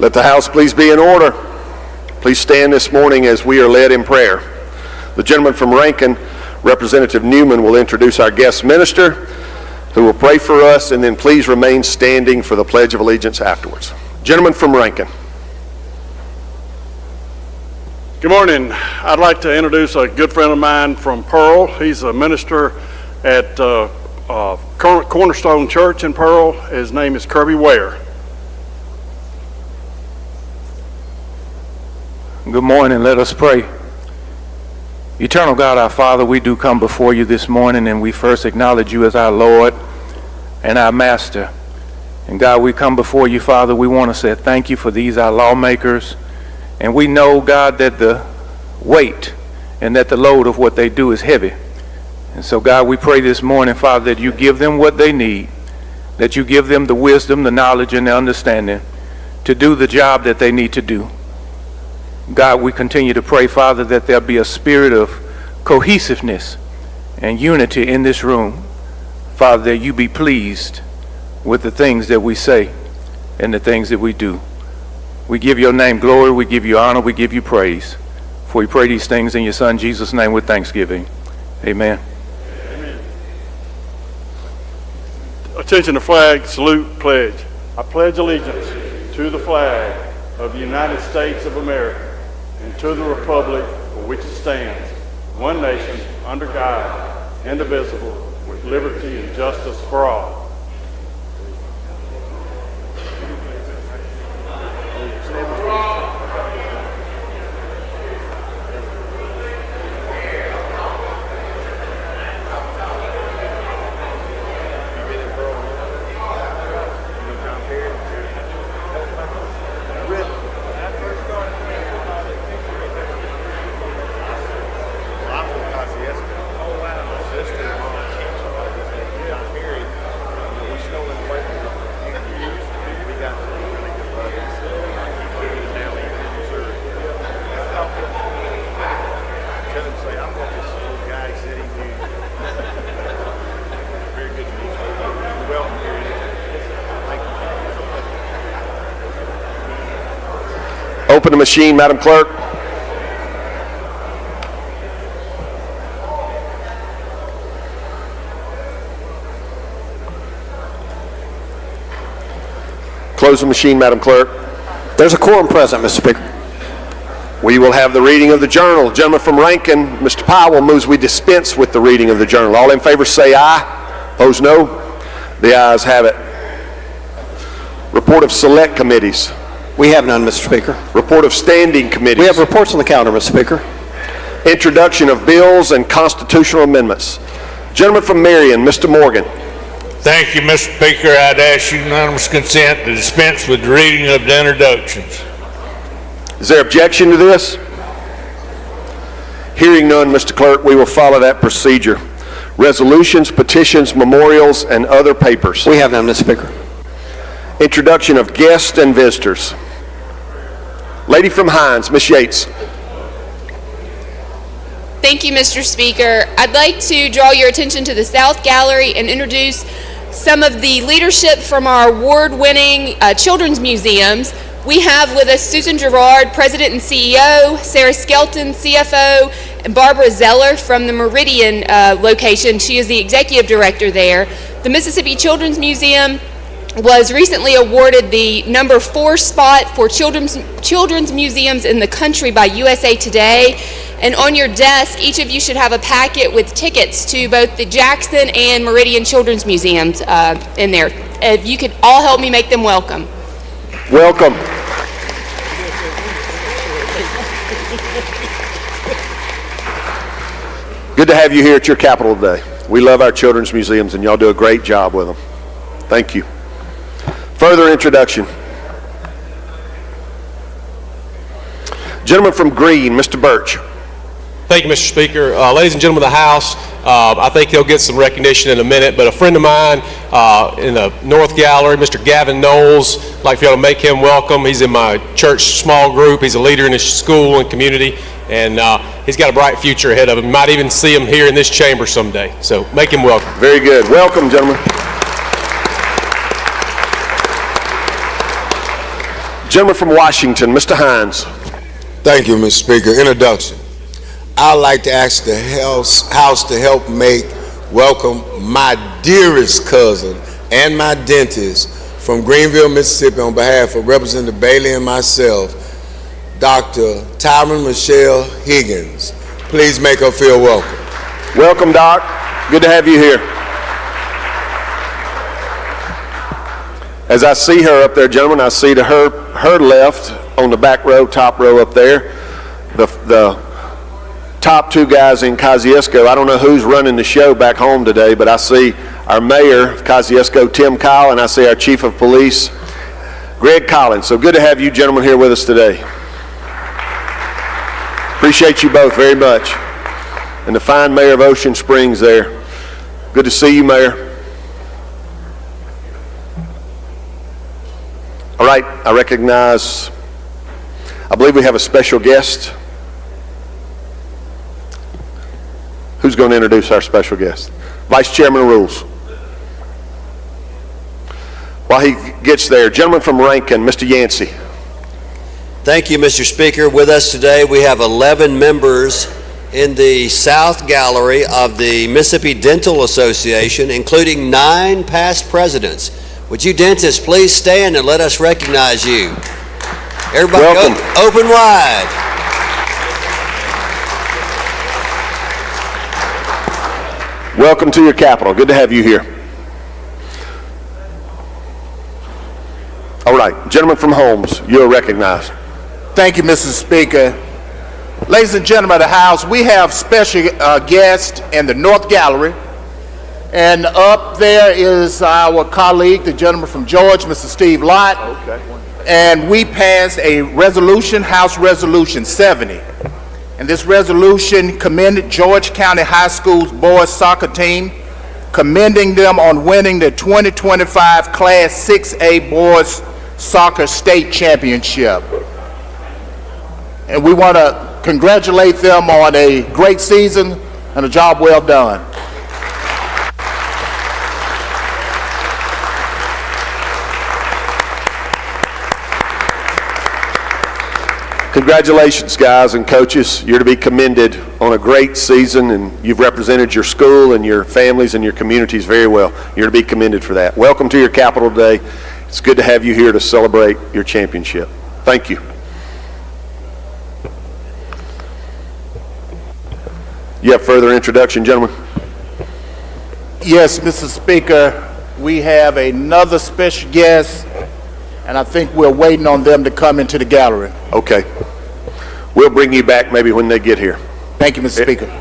Let the house please be in order. Please stand this morning as we are led in prayer. The gentleman from Rankin, Representative Newman, will introduce our guest minister, who will pray for us, and then please remain standing for the Pledge of Allegiance afterwards. Gentleman from Rankin. Good morning. I'd like to introduce a good friend of mine from Pearl. He's a minister at Cornerstone Church in Pearl. His name is Kirby Ware. Good morning. Let us pray. Eternal God, our Father, we do come before you this morning, and we first acknowledge you as our Lord and our Master. And God, we come before you, Father. We want to say thank you for these, our lawmakers. And we know, God, that the weight and that the load of what they do is heavy. And so, God, we pray this morning, Father, that you give them what they need, that you give them the wisdom, the knowledge, and the understanding to do the job that they need to do. God, we continue to pray, Father, that there be a spirit of cohesiveness and unity in this room. Father, that you be pleased with the things that we say and the things that we do. We give your name glory, we give you honor, we give you praise. For we pray these things in your Son Jesus' name with thanksgiving. Amen. Amen. Attention to flag, salute, pledge. I pledge allegiance to the flag of the United States of America and to the republic for which it stands, one nation, under God, indivisible, with liberty and justice for all. Open the machine, Madam Clerk. Close the machine, Madam Clerk. There's a quorum present, Mr. Speaker. We will have the reading of the journal. The gentleman from Rankin, Mr. Powell, moves we dispense with the reading of the journal. All in favor say aye. Opposed no. The ayes have it. Report of select committees. We have none, Mr. Speaker. Report of standing committees. We have reports on the calendar, Mr. Speaker. Introduction of bills and constitutional amendments. Gentleman from Marion, Mr. Morgan. Thank you, Mr. Speaker. I'd ask unanimous consent to dispense with the reading of the introductions. Is there objection to this? Hearing none, Mr. Clerk, we will follow that procedure. Resolutions, petitions, memorials, and other papers. We have none, Mr. Speaker. Introduction of guests and visitors. Lady from Hines, Ms. Yates. Thank you, Mr. Speaker. I'd like to draw your attention to the South Gallery and introduce some of the leadership from our award-winning children's museums. We have with us Susan Gerard, President and CEO, Sarah Skelton, CFO, and Barbara Zeller from the Meridian location. She is the Executive Director there. The Mississippi Children's Museum was recently awarded the number 4 spot for children's museums in the country by USA Today. And on your desk, each of you should have a packet with tickets to both the Jackson and Meridian Children's Museums in there. If you could all help me make them welcome. Welcome. Good to have you here at your Capitol today. We love our children's museums, and y'all do a great job with them. Thank you. Further introduction. Gentleman from Green, Mr. Birch. Thank you, Mr. Speaker. Ladies and gentlemen of the House, I think he'll get some recognition in a minute, but a friend of mine in the North Gallery, Mr. Gavin Knowles, I'd like for y'all to make him welcome. He's in my church small group. He's a leader in his school and community, and he's got a bright future ahead of him. You might even see him here in this chamber someday, so make him welcome. Very good. Welcome, gentlemen. Gentleman from Washington, Mr. Hines. Thank you, Mr. Speaker. Introduction. I'd like to ask the House to help welcome my dearest cousin and my dentist from Greenville, Mississippi, on behalf of Representative Bailey and myself, Dr. Tyron Michelle Higgins. Please make her feel welcome. Welcome, Doc. Good to have you here. As I see her up there, gentlemen, I see to her left on the back row, top row up there, the top two guys in Kosciuszko. I don't know who's running the show back home today, but I see our mayor of Kosciuszko, Tim Kyle, and I see our chief of police, Greg Collins. So good to have you gentlemen here with us today. Appreciate you both very much. And the fine mayor of Ocean Springs there. Good to see you, Mayor. All right, I believe we have a special guest. Who's going to introduce our special guest? Vice Chairman of Rules. While he gets there, gentleman from Rankin, Mr. Yancey. Thank you, Mr. Speaker. With us today, we have 11 members in the South Gallery of the Mississippi Dental Association, including 9 past presidents. Would you dentists please stand and let us recognize you? Everybody open wide. Welcome to your capital. Good to have you here. All right, gentleman from Holmes, you're recognized. Thank you, Mr. Speaker. Ladies and gentlemen of the House, we have special guests in the North Gallery. And up there is our colleague, the gentleman from Georgia, Mr. Steve Lott. Okay. And we passed a resolution, House Resolution 70. And this resolution commended George County High School's boys soccer team, commending them on winning the 2025 Class 6A Boys Soccer State Championship. And we want to congratulate them on a great season and a job well done. Congratulations, guys and coaches. You're to be commended on a great season, and you've represented your school and your families and your communities very well. You're to be commended for that. Welcome to your capital today. It's good to have you here to celebrate your championship. Thank you. You have further introduction, gentlemen? Yes, Mr. Speaker, we have another special guest, and I think we're waiting on them to come into the gallery. Okay. We'll bring you back maybe when they get here. Thank you, Mr. Speaker.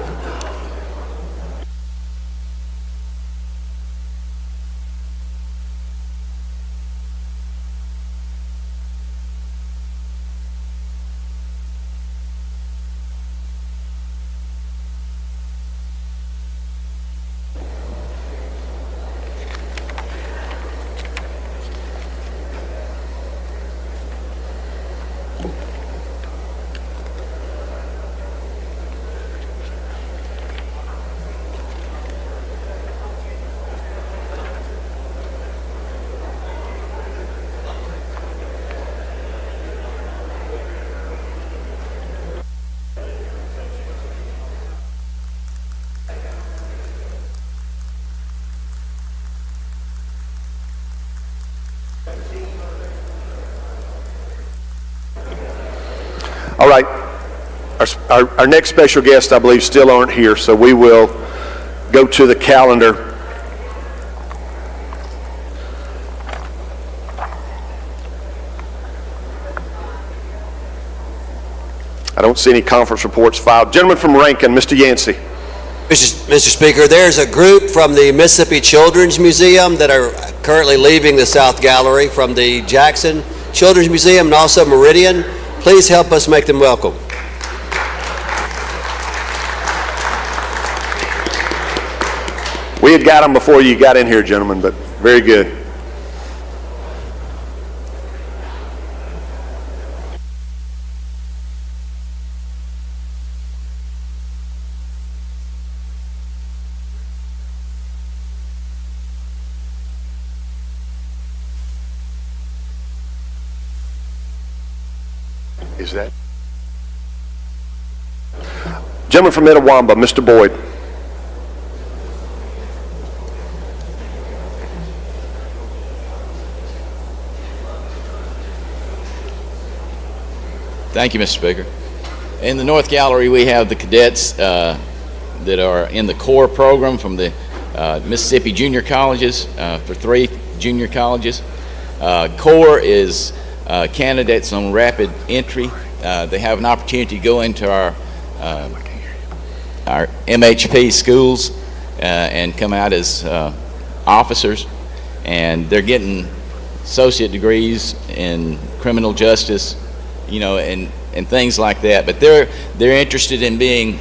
All right, our next special guests, I believe, still aren't here, so we will go to the calendar. I don't see any conference reports filed. Gentleman from Rankin, Mr. Yancey. Mr. Speaker, there's a group from the Mississippi Children's Museum that are currently leaving the South Gallery from the Jackson Children's Museum and also Meridian. Please help us make them welcome. We had got them before you got in here, gentlemen, but very good. Is that? Gentleman from Itawamba, Mr. Boyd. Thank you, Mr. Speaker. In the North Gallery, we have the cadets that are in the core program from the Mississippi junior colleges, for 3 junior colleges. Core is candidates on rapid entry. They have an opportunity to go into our MHP schools and come out as officers, and they're getting associate degrees in criminal justice, you know, and things like that. But they're interested in being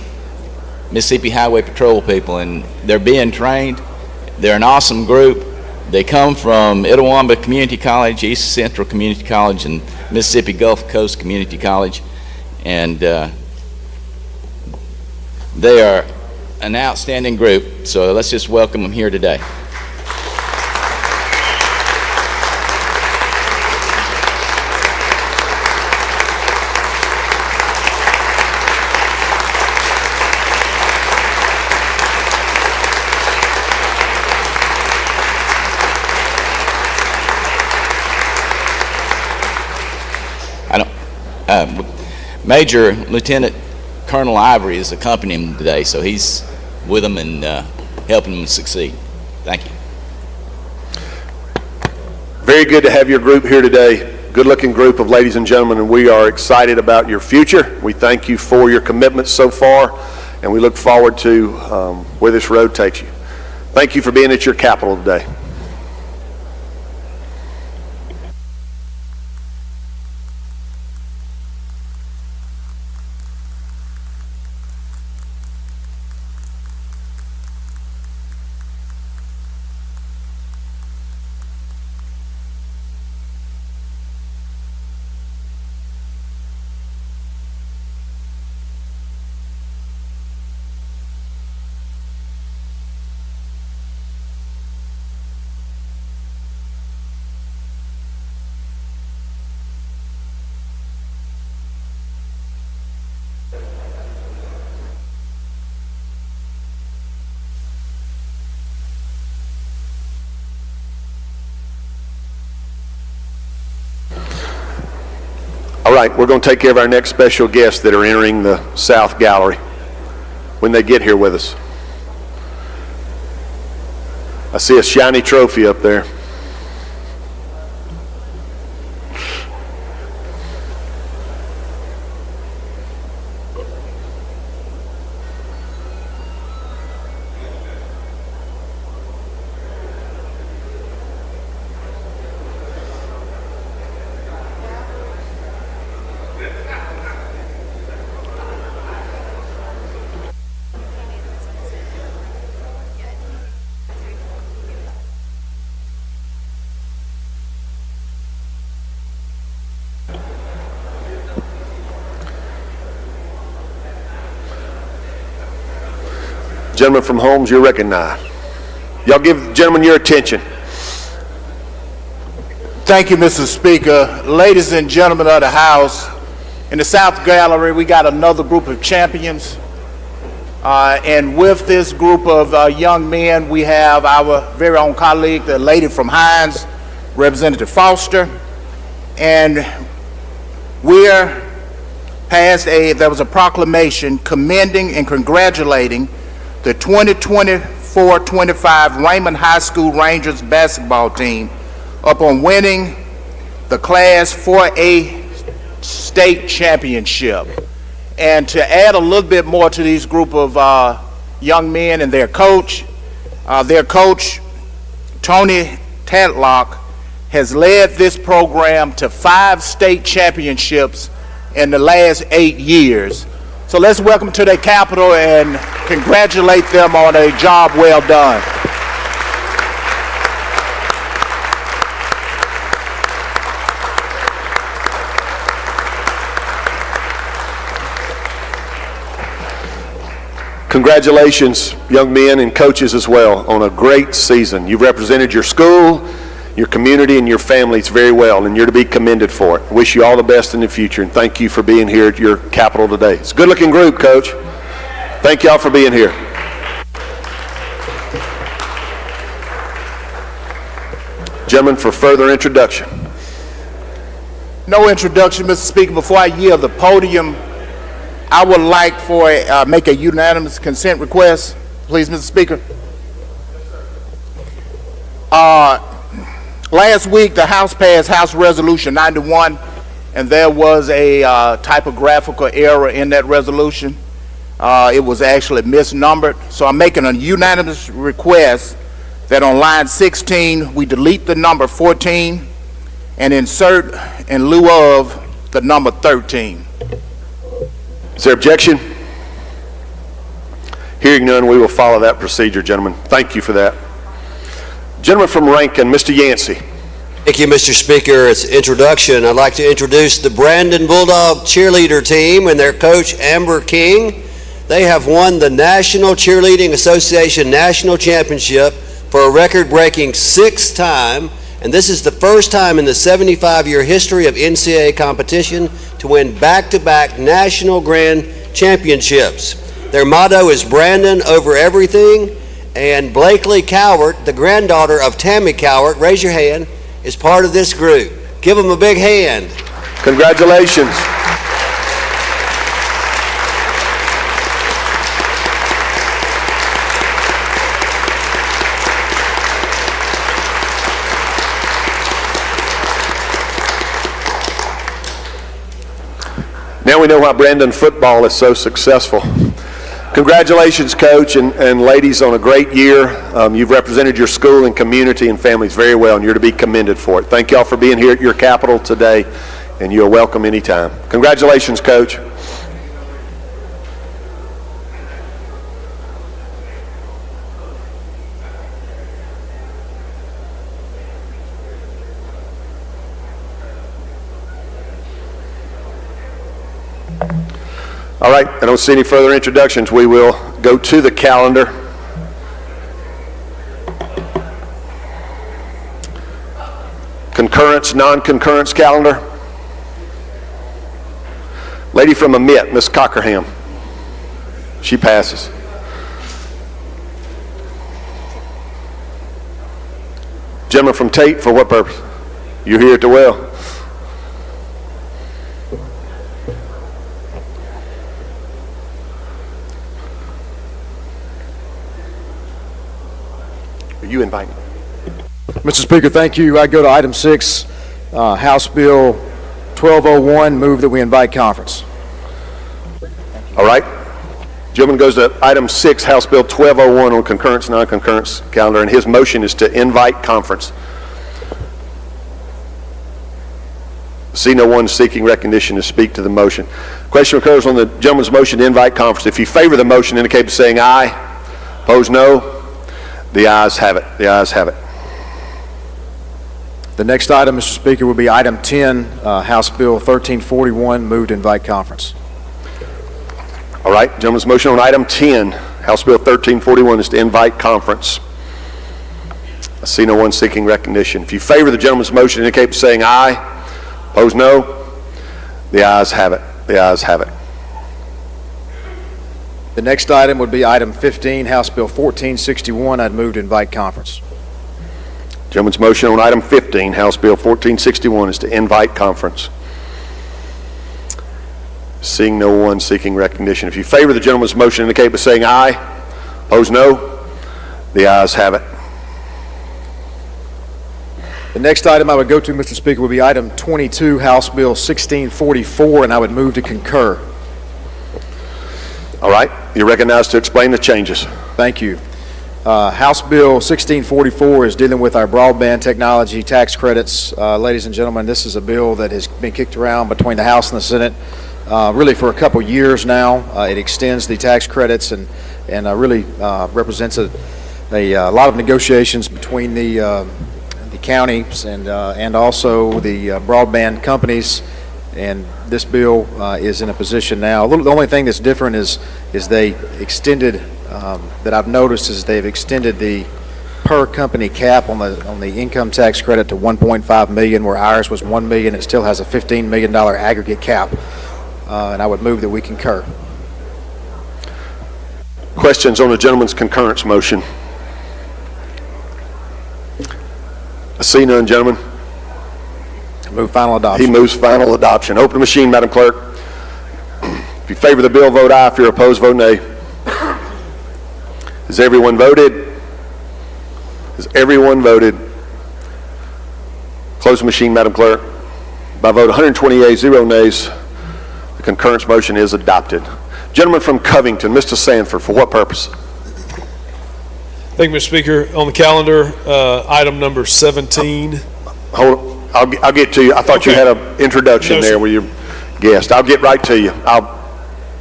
Mississippi Highway Patrol people, and they're being trained. They're an awesome group. They come from Itawamba Community College, East Central Community College, and Mississippi Gulf Coast Community College, and they are an outstanding group. So let's just welcome them here today. Major Lieutenant Colonel Ivory is accompanying him today, so he's with them and helping them succeed. Thank you. Very good to have your group here today. Good-looking group of ladies and gentlemen, and we are excited about your future. We thank you for your commitment so far, and we look forward to where this road takes you. Thank you for being at your capital today. All right, we're going to take care of our next special guests that are entering the South Gallery when they get here with us. I see a shiny trophy up there. Gentlemen from Holmes, you're recognized. Y'all give the gentleman your attention. Thank you, Mr. Speaker. Ladies and gentlemen of the House, in the South Gallery, we got another group of champions. And with this group of young men, we have our very own colleague, the lady from Hines, Representative Foster. And there was a proclamation commending and congratulating the 2024-25 Raymond High School Rangers basketball team upon winning the Class 4A state championship. And to add a little bit more to these group of young men and their coach, Tony Tadlock, has led this program to 5 state championships in the last 8 years. So let's welcome them to their capital and congratulate them on a job well done. Congratulations, young men and coaches as well, on a great season. You've represented your school, your community and your families very well, and you're to be commended for it. I wish you all the best in the future, and thank you for being here at your Capitol today. It's a good-looking group, Coach. Thank y'all for being here. Gentlemen, for further introduction. No introduction, Mr. Speaker. Before I yield the podium, I would like for make a unanimous consent request, please, Mr. Speaker. Last week, the House passed House Resolution 91, and there was a typographical error in that resolution. It was actually misnumbered, so I'm making a unanimous request that on line 16, we delete the number 14 and insert in lieu of the number 13. Is there objection? Hearing none, we will follow that procedure, gentlemen. Thank you for that. Gentleman from Rankin, Mr. Yancey. Thank you, Mr. Speaker. As introduction, I'd like to introduce the Brandon Bulldog cheerleader team and their coach, Amber King. They have won the National Cheerleading Association National Championship for a record-breaking 6th time, and this is the first time in the 75-year history of NCAA competition to win back-to-back national grand championships. Their motto is Brandon over everything, and Blakely Cowart, the granddaughter of Tammy Cowart, raise your hand, is part of this group. Give them a big hand. Congratulations. Now we know why Brandon football is so successful. Congratulations, Coach, and ladies, on a great year. You've represented your school and community and families very well, and you're to be commended for it. Thank y'all for being here at your Capitol today, and you're welcome anytime. Congratulations, Coach. All right, I don't see any further introductions. We will go to the calendar. Concurrence, non-concurrence calendar. Lady from Amit, Miss Cockerham. She passes. Gentleman from Tate, for what purpose? You're here at the well. You invite me. Mr. Speaker, thank you. I go to item 6, House Bill 1201, move that we invite conference. All right. Gentleman goes to item 6, House Bill 1201 on concurrence, non-concurrence calendar, and his motion is to invite conference. See no one seeking recognition to speak to the motion. Question occurs on the gentleman's motion to invite conference. If you favor the motion, indicate by saying aye. Opposed, no. The ayes have it. The ayes have it. The next item, Mr. Speaker, will be item 10, House Bill 1341, move to invite conference. All right, gentleman's motion on item 10, House Bill 1341, is to invite conference. I see no one seeking recognition. If you favor the gentleman's motion, indicate by saying aye. Opposed, no. The ayes have it. The ayes have it. The next item would be item 15, House Bill 1461. I'd move to invite conference. Gentleman's motion on item 15, House Bill 1461, is to invite conference. Seeing no one seeking recognition. If you favor the gentleman's motion, indicate by saying aye. Opposed, no. The ayes have it. The next item I would go to, Mr. Speaker, would be item 22, House Bill 1644, and I would move to concur. All right, you're recognized to explain the changes. Thank you. House Bill 1644 is dealing with our broadband technology tax credits. Ladies and gentlemen, this is a bill that has been kicked around between the House and the Senate really for a couple years now. It extends the tax credits and really represents a lot of negotiations between the counties and also the broadband companies. And this bill is in a position now. The only thing that's different is they extended, that I've noticed, is they've extended the per company cap on the income tax credit to 1.5 million, where ours was 1 million. It still has a $15 million aggregate cap, and I would move that we concur. Questions on the gentleman's concurrence motion? I see none, gentlemen. Move final adoption. He moves final adoption. Open the machine, Madam Clerk. If you favor the bill, vote aye. If you're opposed, vote nay. Has everyone voted? Has everyone voted? Close the machine, Madam Clerk. By vote 120 yeas, 0 nays, the concurrence motion is adopted. Gentleman from Covington, Mr. Sanford, for what purpose? Thank you, Mr. Speaker. On the calendar, item number 17. Hold on. I'll get to you. I thought you had an introduction there with your guest. I'll get right to you.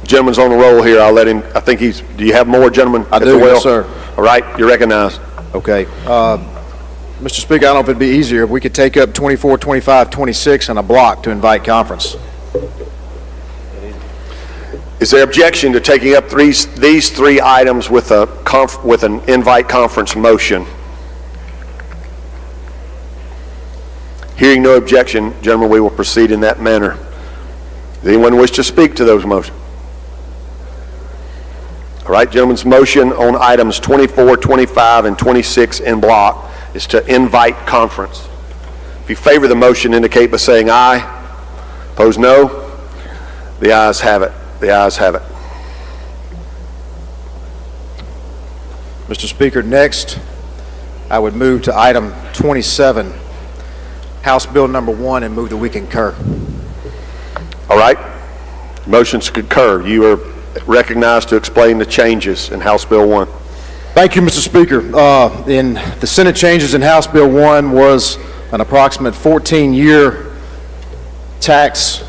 Gentleman's on the roll here. I'll let him. I think he's. Do you have more, gentlemen? I do, yes, sir. All right, you're recognized. Okay. Mr. Speaker, I don't know if it'd be easier if we could take up 24, 25, 26 in a block to invite conference. Is there objection to taking up these three items with an invite conference motion? Hearing no objection, gentlemen, we will proceed in that manner. Does anyone wish to speak to those motions? All right, gentlemen's motion on items 24, 25, and 26 in block is to invite conference. If you favor the motion, indicate by saying aye. Opposed, no. The ayes have it. The ayes have it. Mr. Speaker, next, I would move to item 27, House Bill number 1, and move that we concur. All right. Motions to concur. You are recognized to explain the changes in House Bill 1. Thank you, Mr. Speaker. In the Senate changes in House Bill 1 was an approximate 14-year tax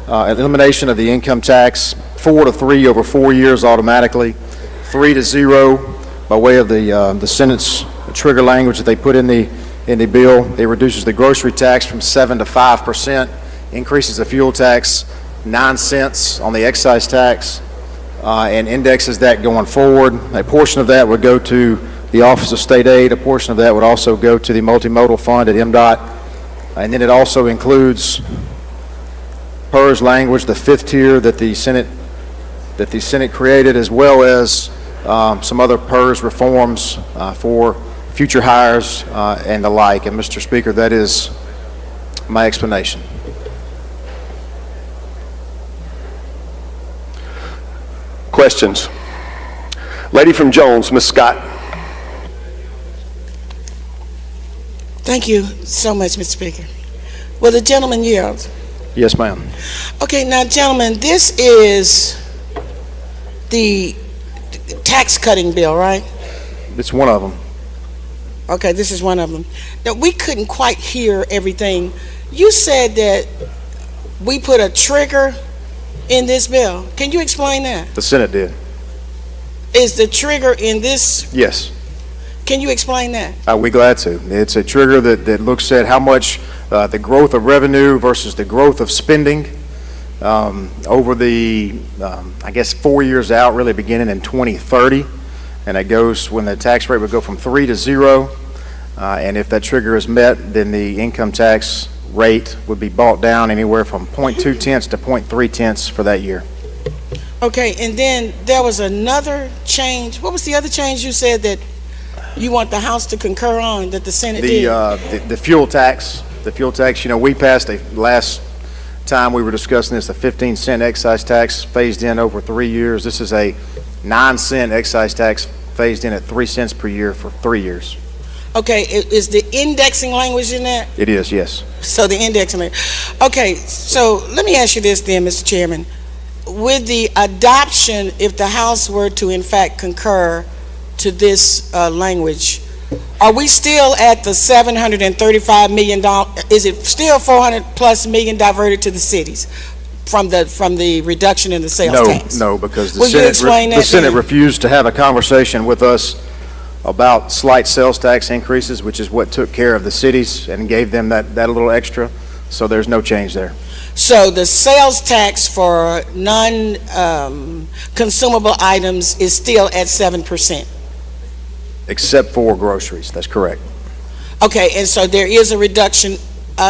elimination of the income tax, 4 to 3 over 4 years automatically, 3 to 0 by way of the Senate's trigger language that they put in the bill. It reduces the grocery tax from 7 to 5%, increases the fuel tax 9 cents on the excise tax, and indexes that going forward. A portion of that would go to the Office of State Aid. A portion of that would also go to the multimodal fund at MDOT, and then it also includes PERS language, the 5th tier that the Senate created, as well as some other PERS reforms for future hires and the like. And Mr. Speaker, that is my explanation. Questions? Lady from Jones, Ms. Scott. Thank you so much, Mr. Speaker. Will the gentleman yield? Yes, ma'am. Okay, now, gentlemen, this is the tax cutting bill, right? It's one of them. Okay, this is one of them. Now, we couldn't quite hear everything. You said that we put a trigger in this bill. Can you explain that? The Senate did. Is the trigger in this? Yes. Can you explain that? I'd be glad to. It's a trigger that looks at how much the growth of revenue versus the growth of spending over the, I guess, 4 years out, really beginning in 2030. And it goes when the tax rate would go from 3 to 0. And if that trigger is met, then the income tax rate would be brought down anywhere from 0.2 tenths to 0.3 tenths for that year. Okay, and then there was another change. What was the other change you said that you want the House to concur on that the Senate did? The fuel tax. The fuel tax, you know, we passed last time we were discussing this, a 15-cent excise tax phased in over 3 years. This is a 9-cent excise tax phased in at 3 cents per year for 3 years. Okay, is the indexing language in that? It is, yes. So the indexing. Okay, so let me ask you this then, Mr. Chairman. With the adoption, if the House were to in fact concur to this language, are we still at the $735 million? Is it still 400 plus million diverted to the cities from the reduction in the sales tax? No, because the Senate refused to have a conversation with us about slight sales tax increases, which is what took care of the cities and gave them that little extra. So there's no change there. So the sales tax for non-consumable items is still at 7%? except for groceries. That's correct. Okay, and so there is a reduction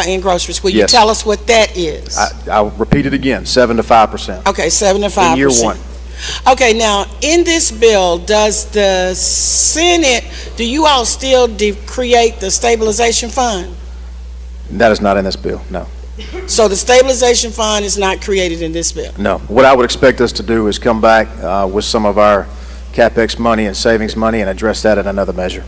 in groceries. Will you Yes. tell us what that is? I'll repeat it again, 7 to 5%. Okay, 7 to 5%. In year one. Okay, now, in this bill, does the Senate, do you all still create the stabilization fund? That is not in this bill, no. So the stabilization fund is not created in this bill? No. What I would expect us to do is come back with some of our CapEx money and savings money and address that in another measure.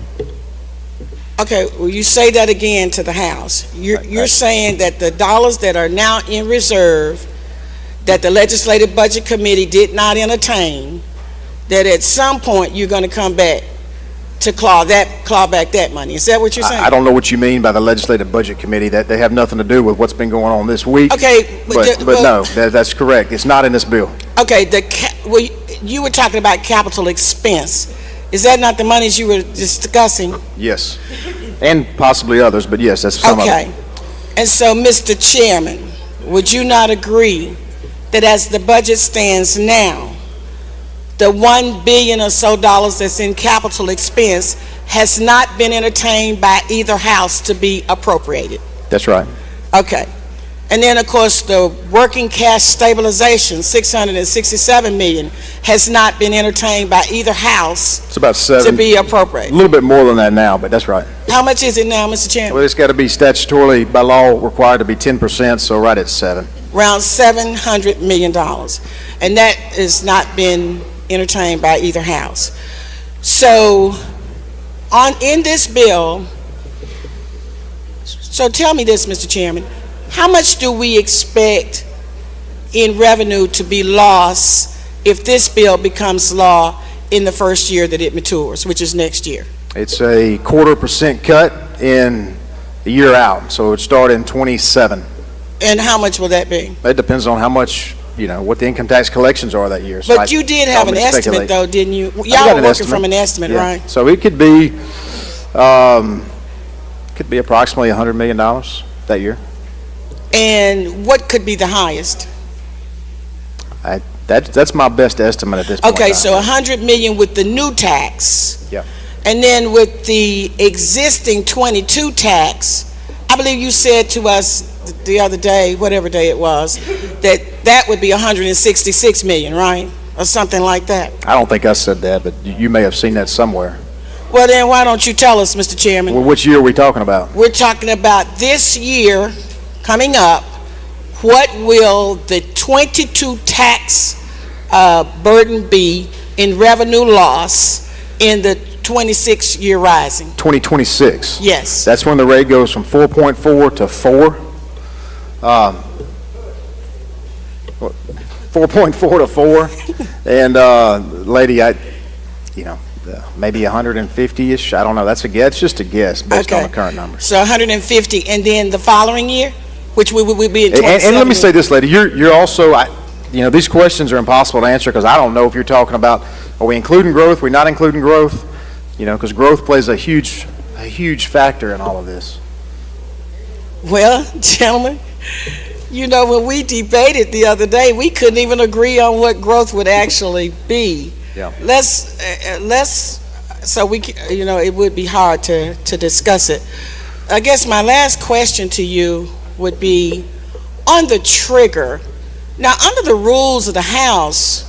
Okay, will you say that again to the House? You're saying that the dollars that are now in reserve, that the Legislative Budget Committee did not entertain, that at some point you're going to come back to claw back that money. Is that what you're saying? I don't know what you mean by the Legislative Budget Committee. That they have nothing to do with what's been going on this week. Okay, but no, that's correct. It's not in this bill. Okay, you were talking about capital expense. Is that not the monies you were discussing? Yes, and possibly others, but yes, that's some of it. Okay, and so, Mr. Chairman, would you not agree that as the budget stands now, the $1 billion or so that's in capital expense has not been entertained by either house to be appropriated? That's right. Okay. And then, of course, the working cash stabilization, $667 million, has not been entertained by either house. It's about 7 to be appropriated. A little bit more than that now, but that's right. How much is it now, Mr. Chairman? Well, it's got to be statutorily by law required to be 10%, so right at 7. Around $700 million, and that has not been entertained by either house. So, in this bill, so tell me this, Mr. Chairman, how much do we expect in revenue to be lost if this bill becomes law in the first year that it matures, which is next year? It's a 0.25% cut in a year out, so it would start in 27. And how much will that be? It depends on how much, what the income tax collections are that year. So but you did have an estimate, though, didn't you? Y'all were working from an estimate, yeah. right? So it could be approximately $100 million that year. And what could be the highest? That's my best estimate at this point. Okay, so $100 million with the new tax. Yeah. And then with the existing 22 tax, I believe you said to us the other day, whatever day it was, that would be $166 million, right? Or something like that. I don't think I said that, but you may have seen that somewhere. Well, then why don't you tell us, Mr. Chairman? Well, which year are we talking about? We're talking about this year coming up. What will the 22 tax burden be in revenue loss in the 26-year rising? 2026. Yes. That's when the rate goes from 4.4 to 4. 4.4 to 4. And lady, maybe 150-ish. I don't know. That's a guess. It's just a guess based on the current numbers. So 150, and then the following year, which we would be in 27. And let me say this, lady. You're also, these questions are impossible to answer because I don't know if you're talking about, are we including growth? Are we not including growth? Because growth plays a huge factor in all of this. Well, gentlemen, when we debated the other day, we couldn't even agree on what growth would actually be. Yeah. So we, it would be hard to discuss it. I guess my last question to you would be on the trigger. Now, under the rules of the House,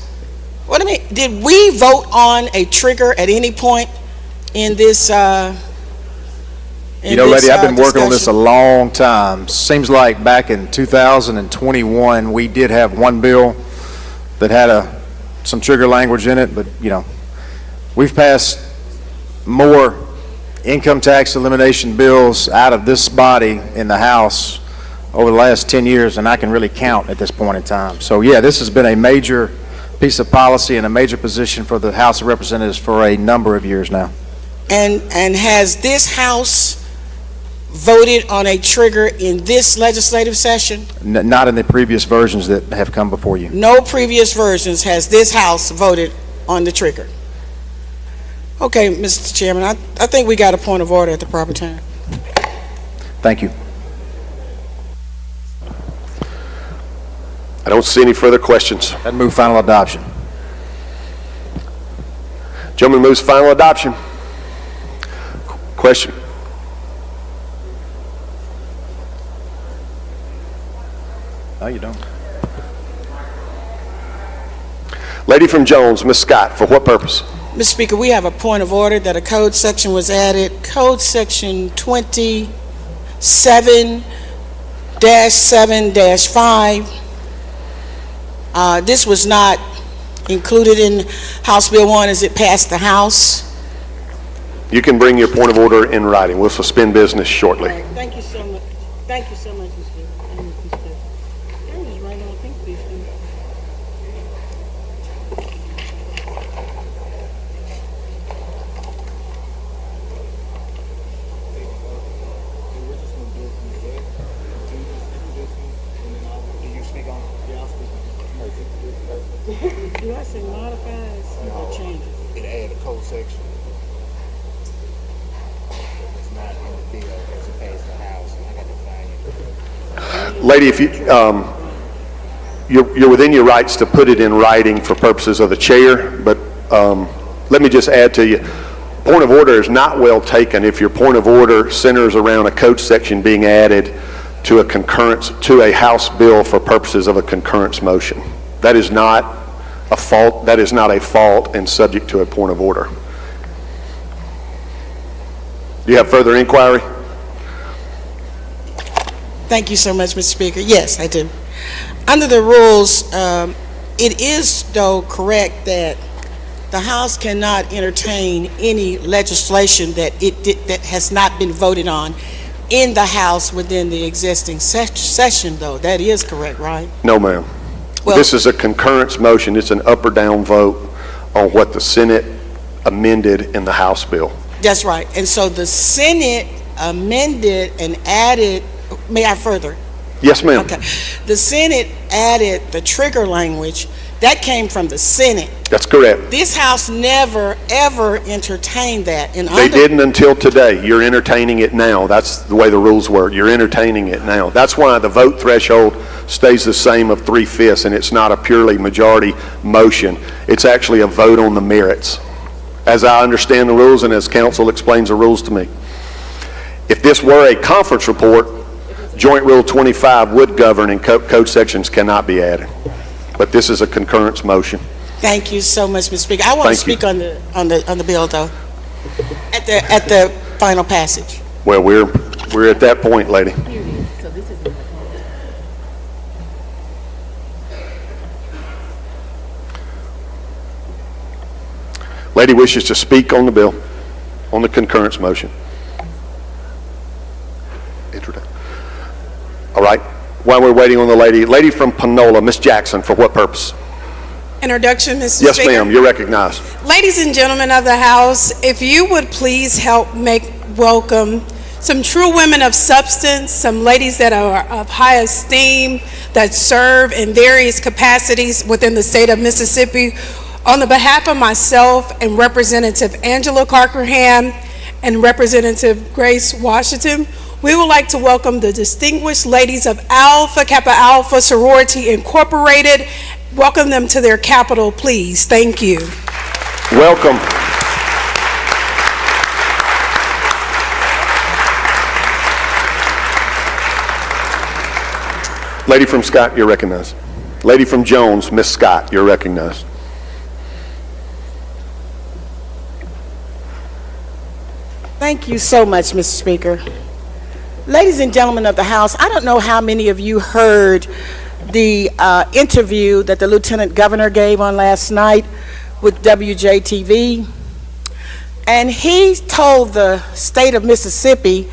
did we vote on a trigger at any point in this? Lady, I've been working on this a long time. Seems like back in 2021, we did have one bill that had some trigger language in it, but we've passed more income tax elimination bills out of this body in the House over the last 10 years than I can really count at this point in time. So yeah, this has been a major piece of policy and a major position for the House of Representatives for a number of years now. And has this House voted on a trigger in this legislative session? Not in the previous versions that have come before you. No previous versions has this House voted on the trigger. Okay, Mr. Chairman, I think we got a point of order at the proper time. Thank you. I don't see any further questions. I'd move final adoption. Gentleman moves final adoption. Question? No, you don't. Lady from Jones, Ms. Scott, for what purpose? Mr. Speaker, we have a point of order that a code section was added, code section 27-7-5. This was not included in House Bill 1 as it passed the House. You can bring your point of order in writing. We'll suspend business shortly. All right, thank you so much. Thank you so much, Mr. Speaker. I'm just right on, thank you. Do I say modifies or changes? It added a code section. It's not in the bill as it passed the House, and I got to find it. Lady, if you're within your rights to put it in writing for purposes of the chair, but let me just add to you, point of order is not well taken if your point of order centers around a code section being added to a concurrence, to a House bill for purposes of a concurrence motion. That is not a fault. That is not a fault and subject to a point of order. Do you have further inquiry? Thank you so much, Mr. Speaker. Yes, I do. Under the rules, it is, though, correct that the House cannot entertain any legislation that has not been voted on in the House within the existing session, though. That is correct, right? No, ma'am. Well, this is a concurrence motion. It's an up or down vote on what the Senate amended in the House bill. That's right. And so the Senate amended and added, may I further? Yes, ma'am. Okay. The Senate added the trigger language. That came from the Senate. That's correct. This House never, ever entertained that. And they didn't until today. You're entertaining it now. That's the way the rules work. You're entertaining it now. That's why the vote threshold stays the same of 3/5, and it's not a purely majority motion. It's actually a vote on the merits, as I understand the rules and as counsel explains the rules to me. If this were a conference report, Joint Rule 25 would govern and code sections cannot be added. But this is a concurrence motion. Thank you so much, Mr. Speaker. I want to speak on the bill, though, at the final passage. Well, we're at that point, lady. Lady wishes to speak on the bill, on the concurrence motion. All right. While we're waiting on the lady from Panola, Ms. Jackson, for what purpose? Introduction, Mr. Speaker. Yes, ma'am. You're recognized. Ladies and gentlemen of the House, if you would please help welcome some true women of substance, some ladies that are of high esteem, that serve in various capacities within the state of Mississippi. On the behalf of myself and Representative Angela Carkerham and Representative Grace Washington, we would like to welcome the distinguished ladies of Alpha Kappa Alpha Sorority Incorporated. Welcome them to their capital, please. Thank you. Welcome. Lady from Scott, you're recognized. Lady from Jones, Miss Scott, you're recognized. Thank you so much, Mr. Speaker. Ladies and gentlemen of the House, I don't know how many of you heard the interview that the Lieutenant Governor gave on last night with WJTV. And he told the state of Mississippi,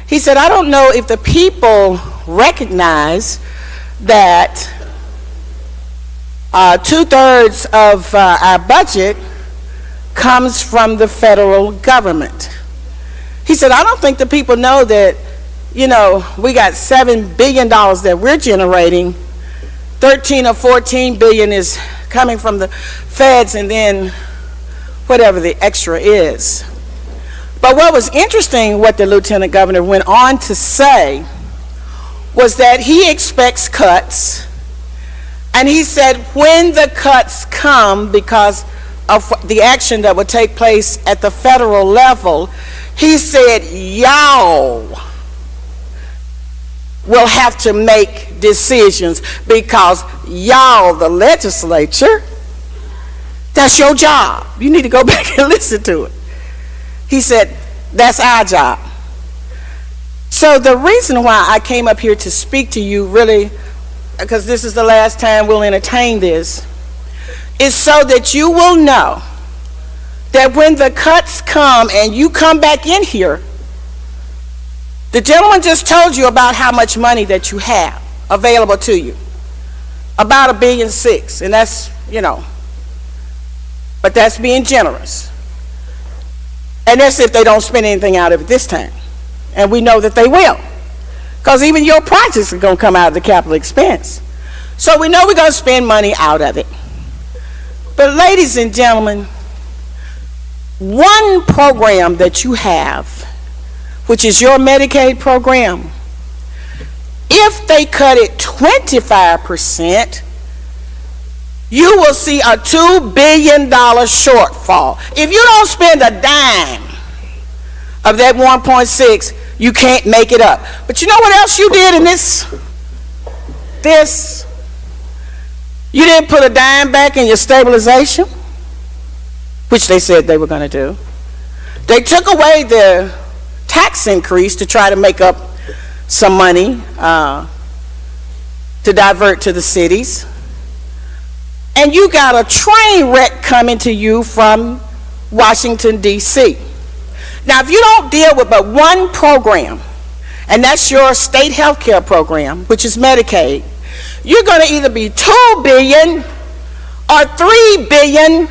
he said, I don't know if the people recognize that 2/3 of our budget comes from the federal government. He said, I don't think the people know that, you know, we got $7 billion that we're generating. 13 or 14 billion is coming from the feds, and then whatever the extra is. But what was interesting, what the Lieutenant Governor went on to say, was that he expects cuts, and he said when the cuts come because of the action that would take place at the federal level, He said, y'all will have to make decisions because y'all, the legislature, that's your job. You need to go back and listen to it. He said, that's our job. So the reason why I came up here to speak to you, really, because this is the last time we'll entertain this, is so that you will know that when the cuts come and you come back in here, the gentleman just told you about how much money that you have available to you. About $1.6 billion, and that's, but that's being generous. And that's if they don't spend anything out of it this time. And we know that they will. Because even your projects are going to come out of the capital expense. So we know we're going to spend money out of it. But ladies and gentlemen, one program that you have, which is your Medicaid program, if they cut it 25%, you will see a $2 billion shortfall. If you don't spend a dime of that 1.6, you can't make it up. But you know what else you did in this? You didn't put a dime back in your stabilization, which they said they were going to do. They took away the tax increase to try to make up some money to divert to the cities. And you got a train wreck coming to you from Washington, D.C. Now, if you don't deal with but one program, and that's your state health care program, which is Medicaid, you're going to either be $2 billion or $3 billion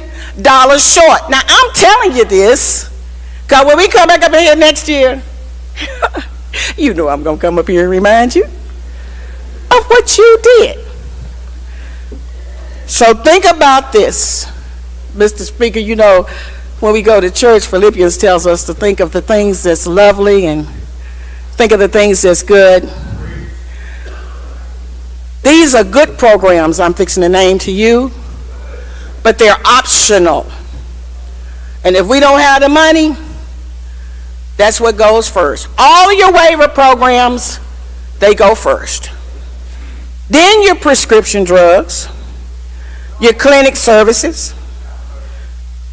short. Now, I'm telling you this, because when we come back up here next year, you know I'm going to come up here and remind you of what you did. So think about this, Mr. Speaker. When we go to church, Philippians tells us to think of the things that's lovely and think of the things that's good. These are good programs I'm fixing to name to you, but they're optional. And if we don't have the money, that's what goes first. All of your waiver programs, they go first. Then your prescription drugs, your clinic services,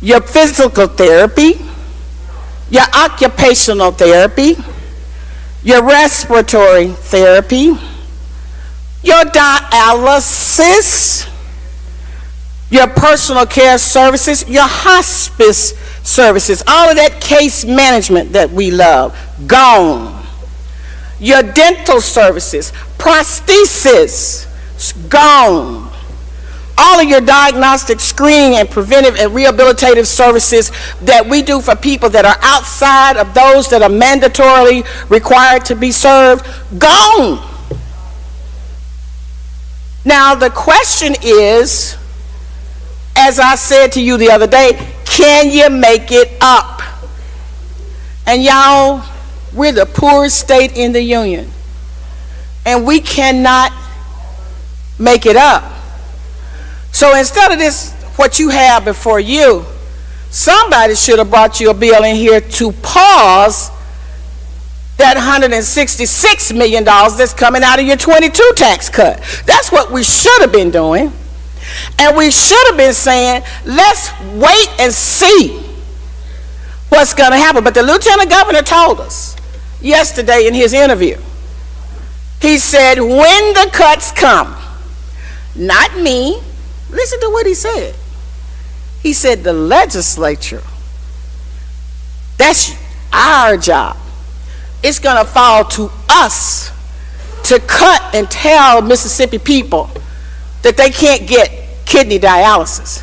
your physical therapy, your occupational therapy, your respiratory therapy, your dialysis, your personal care services, your hospice services, all of that case management that we love, gone. Your dental services, prosthesis, gone. All of your diagnostic, screening, and preventive and rehabilitative services that we do for people that are outside of those that are mandatorily required to be served, gone. Now the question is, as I said to you the other day, can you make it up? And y'all, we're the poorest state in the union, and we cannot make it up. So instead of this, what you have before you, somebody should have brought you a bill in here to pause that $166 million that's coming out of your 22 tax cut. That's what we should have been doing. And we should have been saying, let's wait and see what's going to happen. But the lieutenant governor told us yesterday in his interview, he said, when the cuts come, not me, listen to what he said. He said, the legislature, that's our job. It's going to fall to us to cut and tell Mississippi people that they can't get kidney dialysis,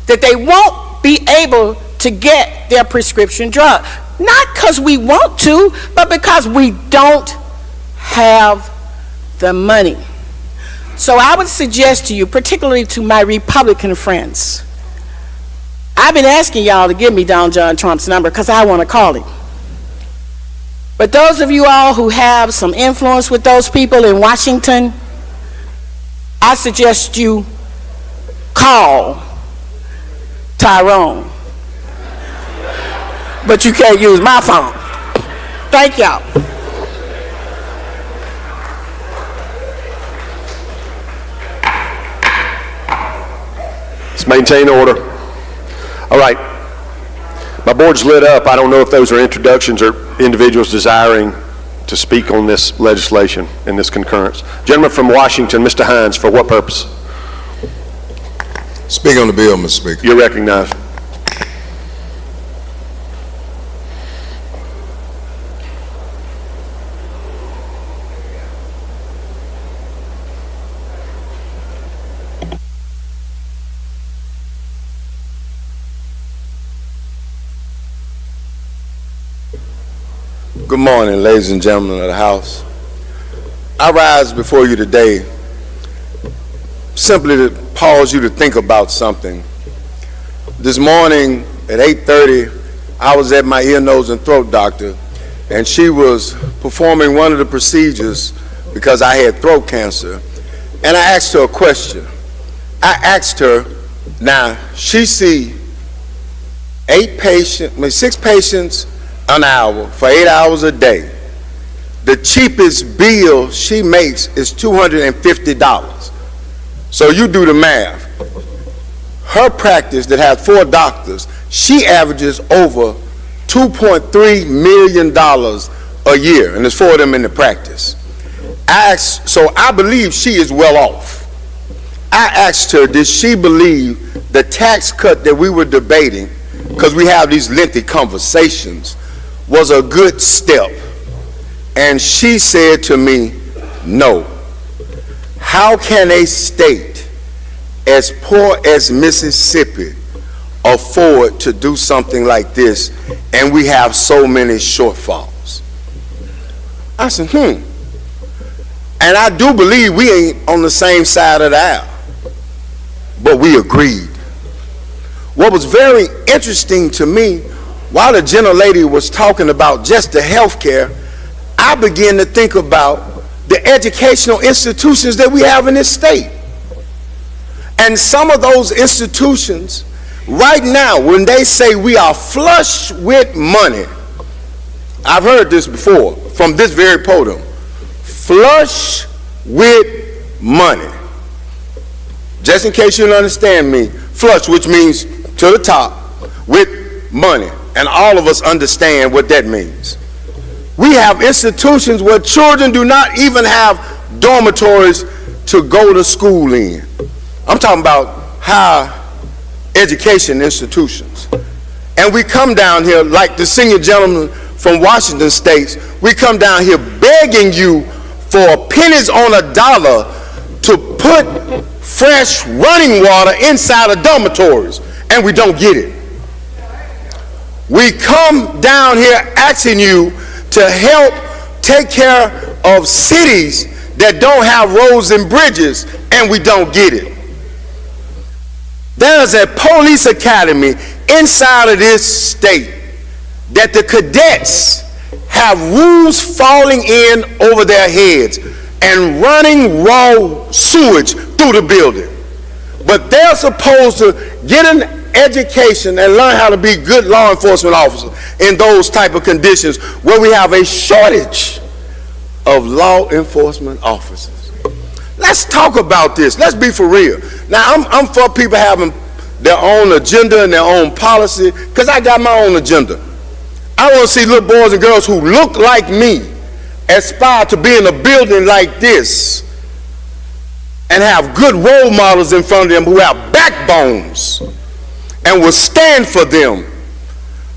that they won't be able to get their prescription drug. Not because we want to, but because we don't have the money. So I would suggest to you, particularly to my Republican friends, I've been asking y'all to give me Donald John Trump's number because I want to call him. But those of you all who have some influence with those people in Washington, I suggest you call Tyrone. But you can't use my phone. Thank y'all. Let's maintain order. All right. My board's lit up. I don't know if those are introductions or individuals desiring to speak on this legislation and this concurrence. Gentleman from Washington, Mr. Hines, for what purpose? Speak on the bill, Mr. Speaker. You're recognized. Good morning, ladies and gentlemen of the House. I rise before you today simply to pause you to think about something. This morning at 8:30, I was at my ear, nose, and throat doctor, and she was performing one of the procedures because I had throat cancer, and I asked her a question. I asked her, now, she see 6 patients an hour for 8 hours a day. The cheapest bill she makes is $250. So you do the math. Her practice that has 4 doctors, she averages over $2.3 million a year, and there's 4 of them in the practice. So I believe she is well off. I asked her, did she believe the tax cut that we were debating, because we have these lengthy conversations, was a good step? And she said to me, no. How can a state as poor as Mississippi afford to do something like this, and we have so many shortfalls? I said, And I do believe we ain't on the same side of the aisle, but we agreed. What was very interesting to me, while the gentlelady was talking about just the health care, I began to think about the educational institutions that we have in this state. And some of those institutions, right now, when they say we are flush with money, I've heard this before from this very podium, flush with money. Just in case you don't understand me, flush, which means to the top, with money. And all of us understand what that means. We have institutions where children do not even have dormitories to go to school in. I'm talking about higher education institutions. And we come down here, like the senior gentleman from Washington states, we come down here begging you for pennies on a dollar to put fresh running water inside of dormitories, and we don't get it. We come down here asking you to help take care of cities that don't have roads and bridges, and we don't get it. There's a police academy inside of this state that the cadets have roofs falling in over their heads and running raw sewage through the building. But they're supposed to get an education and learn how to be good law enforcement officers in those type of conditions where we have a shortage of law enforcement officers. Let's talk about this. Let's be for real. Now, I'm for people having their own agenda and their own policy, because I got my own agenda. I want to see little boys and girls who look like me aspire to be in a building like this and have good role models in front of them who have backbones and will stand for them,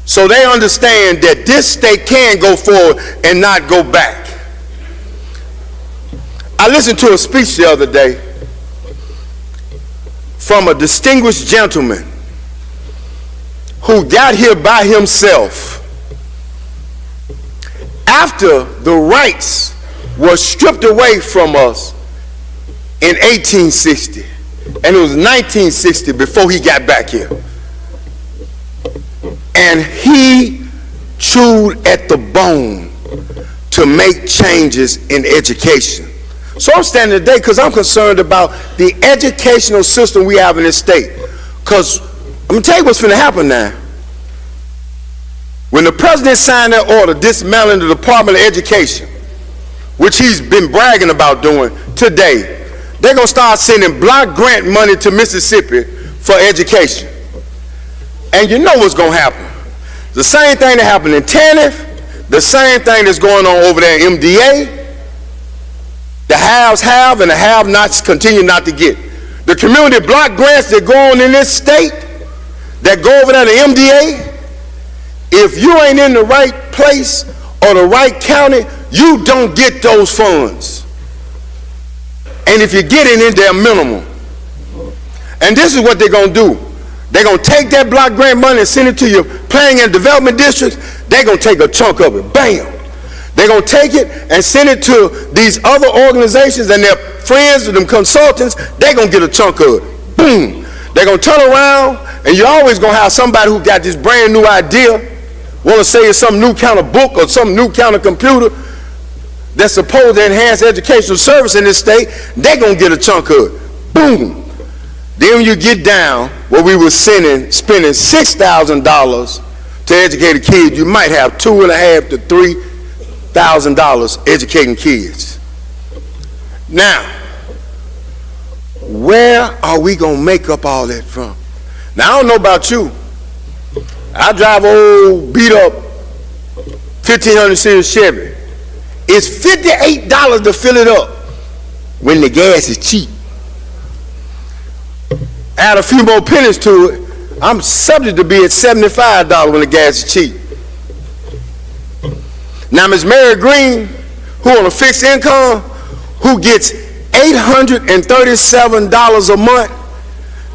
so they understand that this state can go forward and not go back. I listened to a speech the other day from a distinguished gentleman who got here by himself after the rights were stripped away from us in 1860, and it was 1960 before he got back here. And he chewed at the bone to make changes in education. So I'm standing today because I'm concerned about the educational system we have in this state. Because I'm going to tell you what's going to happen now. When the president signed that order dismantling the Department of Education, which he's been bragging about doing today, they're going to start sending block grant money to Mississippi for education. And you know what's going to happen. The same thing that happened in TANF, the same thing that's going on over there in MDA. The haves have and the have-nots continue not to get. The community block grants that go on in this state, that go over there to MDA, if you ain't in the right place or the right county, you don't get those funds. And if you get it in, they're minimal. And this is what they're going to do. They're going to take that block grant money and send it to your planning and development districts. They're going to take a chunk of it. Bam. They're going to take it and send it to these other organizations and their friends and them consultants. They're going to get a chunk of it. Boom. They're going to turn around, and you're always going to have somebody who got this brand new idea, want to say it's some new kind of book or some new kind of computer that's supposed to enhance educational service in this state. They're going to get a chunk of it. Boom. Then when you get down where we were spending $6,000 to educate a kid, you might have $2,500 to $3,000 educating kids. Now, where are we going to make up all that from? Now, I don't know about you. I drive old beat up 1500 series Chevy. It's $58 to fill it up when the gas is cheap. Add a few more pennies to it, I'm subject to be at $75 when the gas is cheap. Now, Ms. Mary Green, who on a fixed income, who gets $837 a month,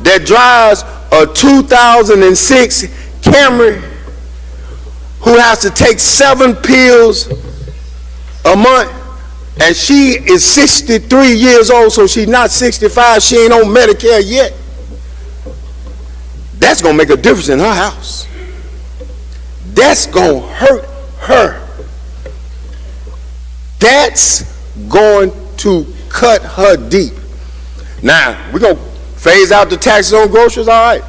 that drives a 2006 Camry, who has to take 7 pills a month, and she is 63 years old, so she's not 65, she ain't on Medicare yet. That's going to make a difference in her house. That's going to hurt her. That's going to cut her deep. Now, we're going to phase out the taxes on groceries, all right.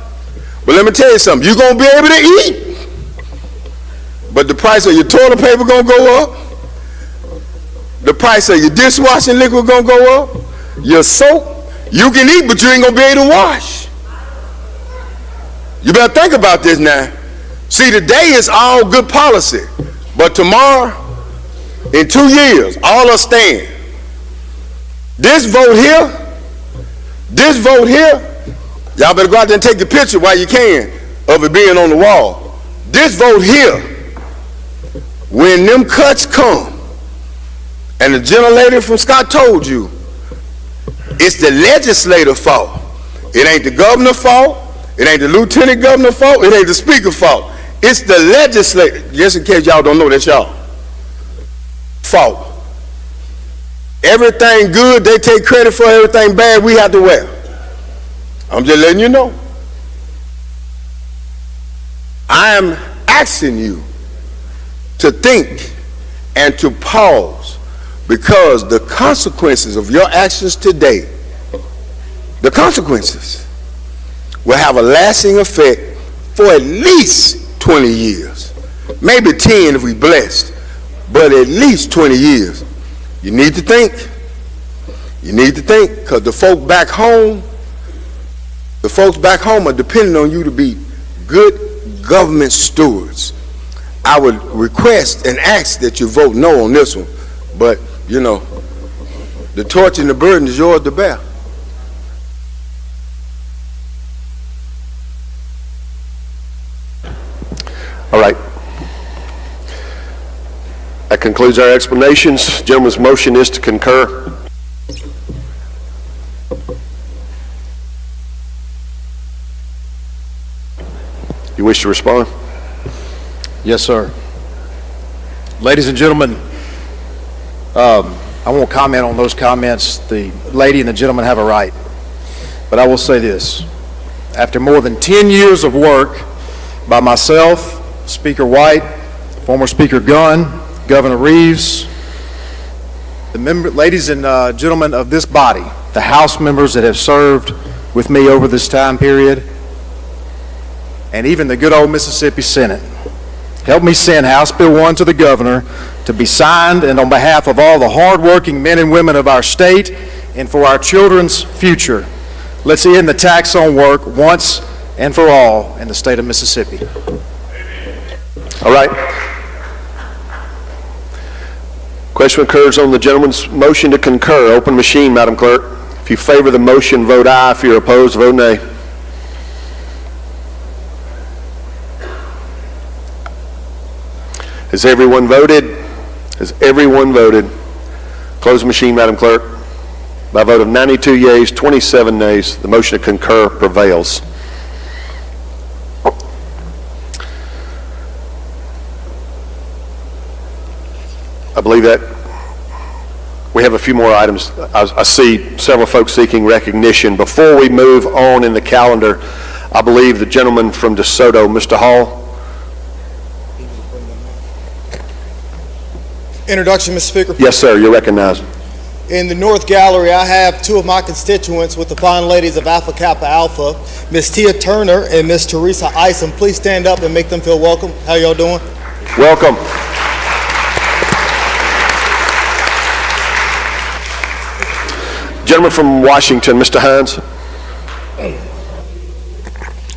But let me tell you something. You're going to be able to eat, but the price of your toilet paper going to go up. The price of your dishwashing liquid going to go up. Your soap, you can eat, but you ain't going to be able to wash. You better think about this now. See, today is all good policy, but tomorrow, in 2 years, all us stand. This vote here, y'all better go out there and take the picture while you can of it being on the wall. This vote here, when them cuts come, and the gentlelady from Scott told you, it's the legislator's fault. It ain't the governor's fault. It ain't the lieutenant governor's fault. It ain't the speaker's fault. It's the legislator. Just in case y'all don't know, that's y'all fault. Everything good, they take credit for. Everything bad, we have to wear. I'm just letting you know. I am asking you to think and to pause, because the consequences of your actions today, the consequences will have a lasting effect for at least 20 years. Maybe 10 if we blessed, but at least 20 years. You need to think. You need to think, because the folks back home are depending on you to be good government stewards. I would request and ask that you vote no on this one, but you know, the torch and the burden is yours to bear. All right. That concludes our explanations. Gentleman's motion is to concur. You wish to respond? Yes, sir. Ladies and gentlemen, I won't comment on those comments. The lady and the gentleman have a right. But I will say this. After more than 10 years of work by myself, Speaker White, former Speaker Gunn, Governor Reeves, the ladies and gentlemen of this body, the House members that have served with me over this time period, and even the good old Mississippi Senate, help me send House Bill 1 to the governor to be signed, and on behalf of all the hardworking men and women of our state and for our children's future, let's end the tax on work once and for all in the state of Mississippi. All right. Question occurs on the gentleman's motion to concur. Open machine, Madam Clerk. If you favor the motion, vote aye. If you're opposed, vote nay. Has everyone voted? Has everyone voted? Close the machine, Madam Clerk. By a vote of 92 yeas, 27 nays, the motion to concur prevails. I believe that we have a few more items. I see several folks seeking recognition. Before we move on in the calendar, I believe the gentleman from DeSoto, Mr. Hall. Introduction, Mr. Speaker. Yes, sir, you're recognized. In the North Gallery, I have two of my constituents with the fine ladies of Alpha Kappa Alpha, Miss Tia Turner and Miss Teresa Isom. Please stand up and make them feel welcome. How y'all doing? Welcome. Gentleman from Washington, Mr. Hines.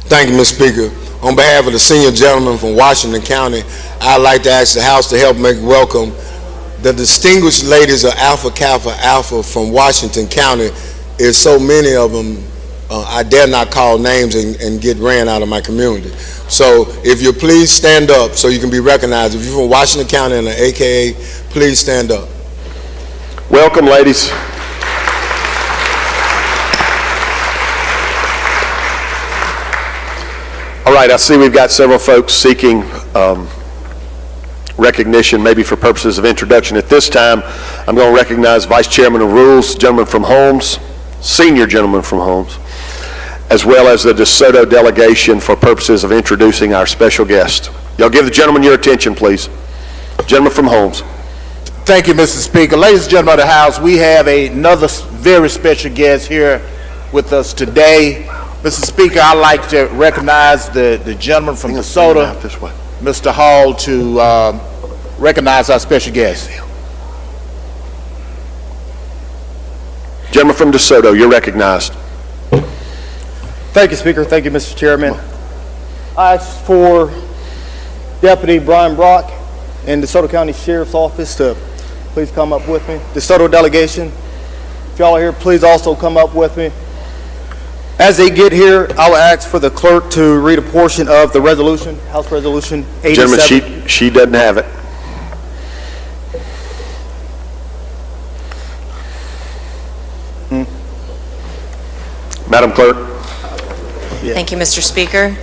Thank you, Mr. Speaker. On behalf of the senior gentleman from Washington County, I'd like to ask the House to help make welcome the distinguished ladies of Alpha Kappa Alpha from Washington County. There's so many of them, I dare not call names and get ran out of my community. So if you please stand up so you can be recognized. If you're from Washington County and the AKA, please stand up. Welcome, ladies. All right, I see we've got several folks seeking recognition, maybe for purposes of introduction. At this time, I'm going to recognize Vice Chairman of Rules, gentleman from Holmes, senior gentleman from Holmes, as well as the DeSoto delegation for purposes of introducing our special guest. Y'all give the gentleman your attention, please. Gentleman from Holmes. Thank you, Mr. Speaker. Ladies and gentlemen of the House, we have another very special guest here with us today. Mr. Speaker, I'd like to recognize the gentleman from DeSoto, Mr. Hall, to recognize our special guest. Gentleman from DeSoto, you're recognized. Thank you, Speaker. Thank you, Mr. Chairman. I ask for Deputy Brian Brock in DeSoto County Sheriff's Office to please come up with me. DeSoto delegation, if y'all are here, please also come up with me. As they get here, I will ask for the clerk to read a portion of the resolution, House Resolution 87. Gentlemen, she doesn't have it. Madam Clerk. Thank you, Mr. Speaker.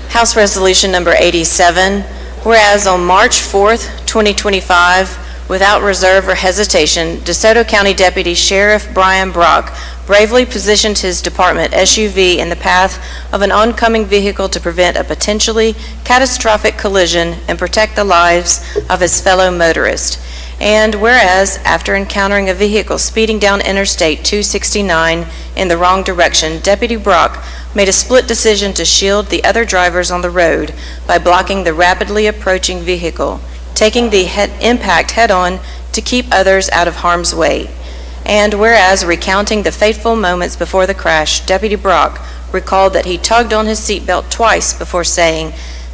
House Resolution number 87, whereas on March 4th, 2025, without reserve or hesitation, DeSoto County Deputy Sheriff Brian Brock bravely positioned his department SUV in the path of an oncoming vehicle to prevent a potentially catastrophic collision and protect the lives of his fellow motorist. And whereas, after encountering a vehicle speeding down Interstate 269 in the wrong direction, Deputy Brock made a split decision to shield the other drivers on the road by blocking the rapidly approaching vehicle, taking the impact head-on to keep others out of harm's way. And whereas, recounting the fateful moments before the crash, Deputy Brock recalled that he tugged on his seatbelt twice before saying,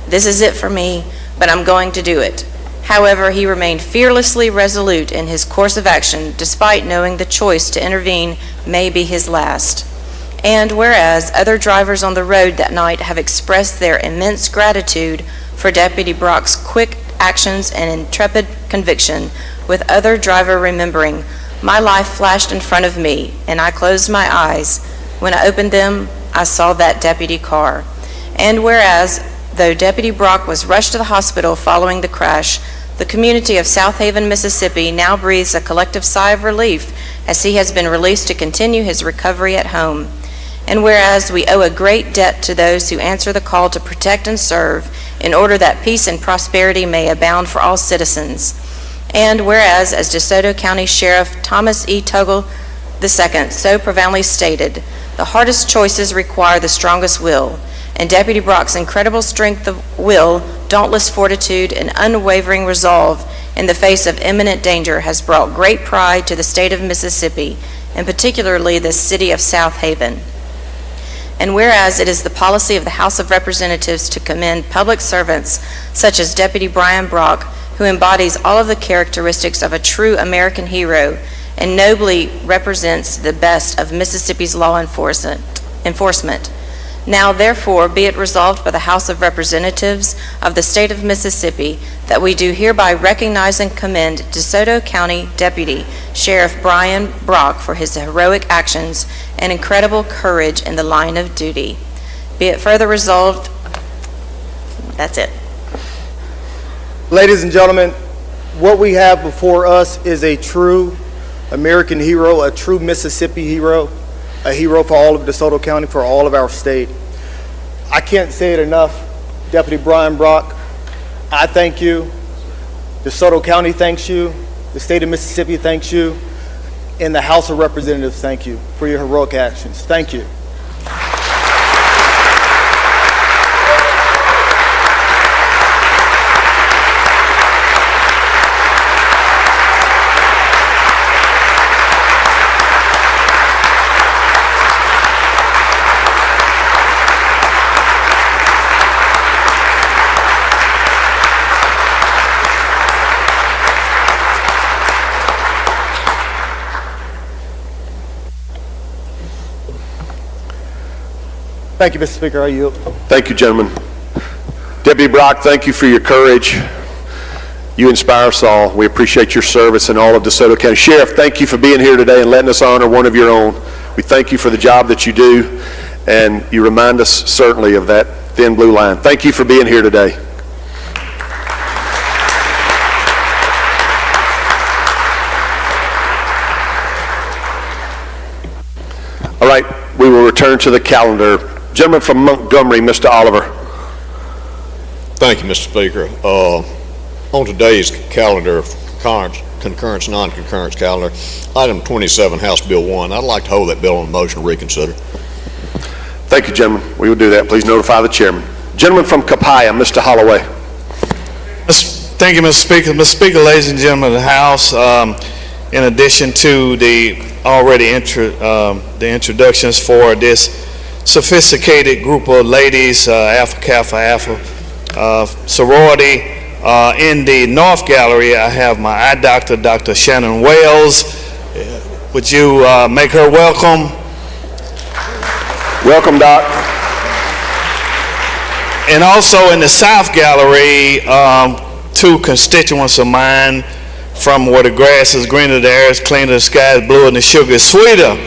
"This is it for me, but I'm going to do it." However, he remained fearlessly resolute in his course of action, despite knowing the choice to intervene may be his last. And whereas, other drivers on the road that night have expressed their immense gratitude for Deputy Brock's quick actions and intrepid conviction, with other driver remembering, "My life flashed in front of me, and I closed my eyes. When I opened them, I saw that deputy car." And whereas, though Deputy Brock was rushed to the hospital following the crash, the community of South Haven, Mississippi now breathes a collective sigh of relief as he has been released to continue his recovery at home. And whereas we owe a great debt to those who answer the call to protect and serve in order that peace and prosperity may abound for all citizens. And whereas, as DeSoto County Sheriff Thomas E. Tuggle II so profoundly stated, the hardest choices require the strongest will. and Deputy Brock's incredible strength of will, dauntless fortitude, and unwavering resolve in the face of imminent danger has brought great pride to the state of Mississippi, and particularly the city of South Haven. And whereas it is the policy of the House of Representatives to commend public servants such as Deputy Brian Brock, who embodies all of the characteristics of a true American hero and nobly represents the best of Mississippi's law enforcement. Now, therefore, be it resolved by the House of Representatives of the State of Mississippi that we do hereby recognize and commend DeSoto County Deputy Sheriff Brian Brock for his heroic actions and incredible courage in the line of duty. Be it further resolved, that's it. Ladies and gentlemen, what we have before us is a true American hero, a true Mississippi hero, a hero for all of DeSoto County, for all of our state. I can't say it enough. Deputy Brian Brock, I thank you. DeSoto County thanks you. The state of Mississippi thanks you. And the House of Representatives thank you for your heroic actions. Thank you. Thank you, Mr. Speaker. I yield. Thank you, gentlemen. Deputy Brock, thank you for your courage. You inspire us all. We appreciate your service in all of DeSoto County. Sheriff, thank you for being here today and letting us honor one of your own. We thank you for the job that you do, and you remind us certainly of that thin blue line. Thank you for being here today. All right, we will return to the calendar. Gentleman from Montgomery, Mr. Oliver. Thank you, Mr. Speaker. On today's calendar, concurrence, non-concurrence calendar, item 27, House Bill 1, I'd like to hold that bill on a motion to reconsider. Thank you, gentlemen. We will do that. Please notify the chairman. Gentleman from Copiah, Mr. Holloway. Thank you, Mr. Speaker. Mr. Speaker, ladies and gentlemen of the House, in addition to the the introductions for this sophisticated group of ladies, Alpha Kappa Alpha sorority, in the North Gallery, I have my eye doctor, Dr. Shannon Wells. Would you make her welcome? Welcome, Doc. And also in the South Gallery, two constituents of mine from where the grass is greener, the air is cleaner, the sky is bluer, and the sugar is sweeter.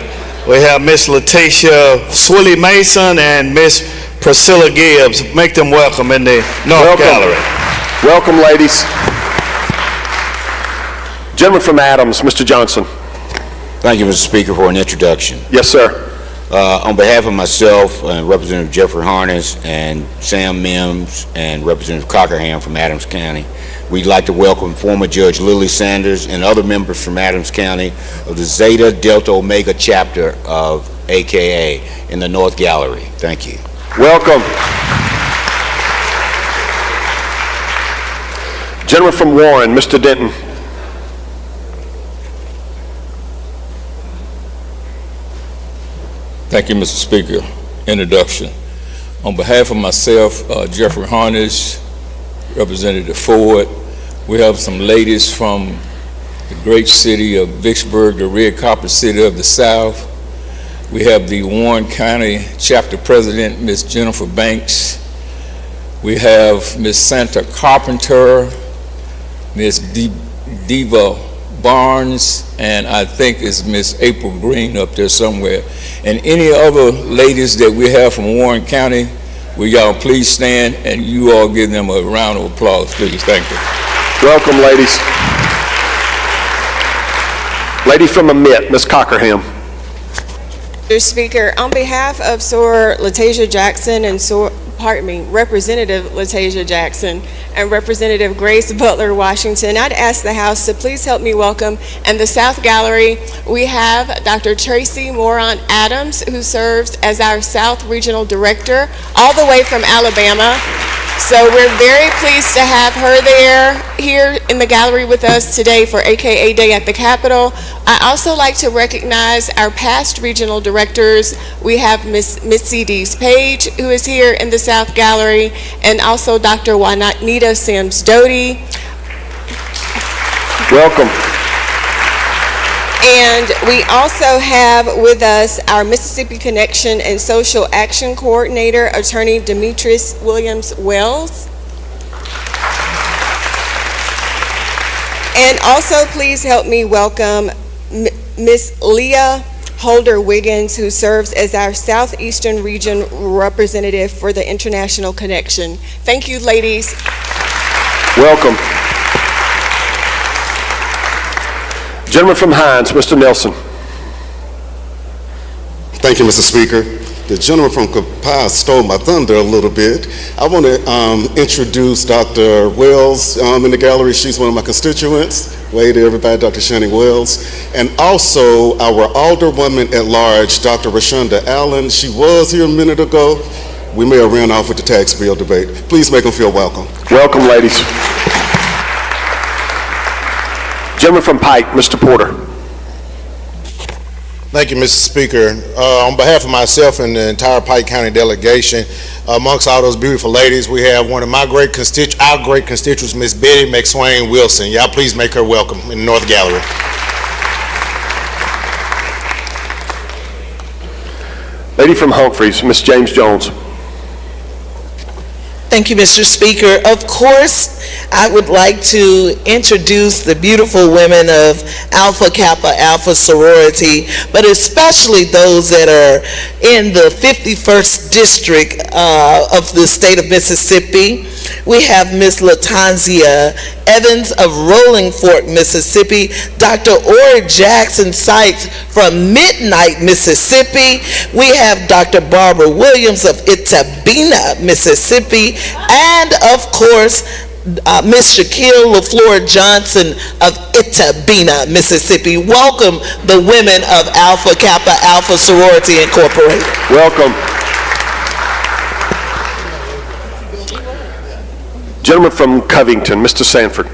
We have Miss Letitia Swilly Mason and Miss Priscilla Gibbs. Make them welcome in the North Gallery. Welcome, ladies. Gentleman from Adams, Mr. Johnson. Thank you, Mr. Speaker, for an introduction. Yes, sir. On behalf of myself, Representative Jeffrey Harness, and Sam Mims, and Representative Cockerham from Adams County, we'd like to welcome former Judge Lily Sanders and other members from Adams County of the Zeta Delta Omega chapter of AKA in the North Gallery. Thank you. Welcome. Gentleman from Warren, Mr. Denton. Thank you, Mr. Speaker. Introduction. On behalf of myself, Jeffrey Harness, Representative Ford, we have some ladies from the great city of Vicksburg, the red carpet city of the South. We have the Warren County Chapter President, Ms. Jennifer Banks. We have Ms. Santa Carpenter, Ms. Diva Barnes, and I think it's Miss April Green up there somewhere. And any other ladies that we have from Warren County, will y'all please stand and you all give them a round of applause, please. Thank you. Welcome, ladies. Lady from Amite, Ms. Cockerham. Mr. Speaker, on behalf of Soror Latasia Jackson and Representative LaTasia Jackson and Representative Grace Butler Washington. I'd ask the House to please help me welcome. And the South Gallery, we have Dr. Tracy Morant Adams, who serves as our South Regional Director, all the way from Alabama. So we're very pleased to have her here in the gallery with us today for AKA Day at the Capitol. I also like to recognize our past regional directors. We have Miss Mitzi Dees Page, who is here in the South Gallery, and also Dr. Juanita Sims Doty. Welcome. And we also have with us our Mississippi Connection and Social Action Coordinator, Attorney Demetrius Williams Wells. And also please help me welcome Miss Leah Holder Wiggins, who serves as our Southeastern Region Representative for the International Connection. Thank you, ladies. Welcome. Gentleman from Hines, Mr. Nelson. Thank you, Mr. Speaker. The gentleman from Copiah stole my thunder a little bit. I want to introduce Dr. Wells in the gallery. She's one of my constituents. Wave to everybody, Dr. Shannon Wells. And also our Alderwoman at Large, Dr. Rashonda Allen. She was here a minute ago. We may have ran off with the tax bill debate. Please make them feel welcome. Welcome, ladies. Gentleman from Pike, Mr. Porter. Thank you, Mr. Speaker. On behalf of myself and the entire Pike County delegation, amongst all those beautiful ladies, we have one of our great constituents, Miss Betty McSwain Wilson. Y'all please make her welcome in the North Gallery. Lady from Humphreys, Miss James Jones. Thank you, Mr. Speaker. Of course, I would like to introduce the beautiful women of Alpha Kappa Alpha sorority, but especially those that are in the 51st District of the state of Mississippi. We have Miss Latanzia Evans of Rolling Fork, Mississippi, Dr. Ori Jackson Sykes from Midnight, Mississippi. We have Dr. Barbara Williams of Itabena, Mississippi, and of course, Miss Shaquille LaFleur Johnson of Itabena, Mississippi. Welcome the women of Alpha Kappa Alpha Sorority Incorporated. Welcome. Gentleman from Covington, Mr. Sanford.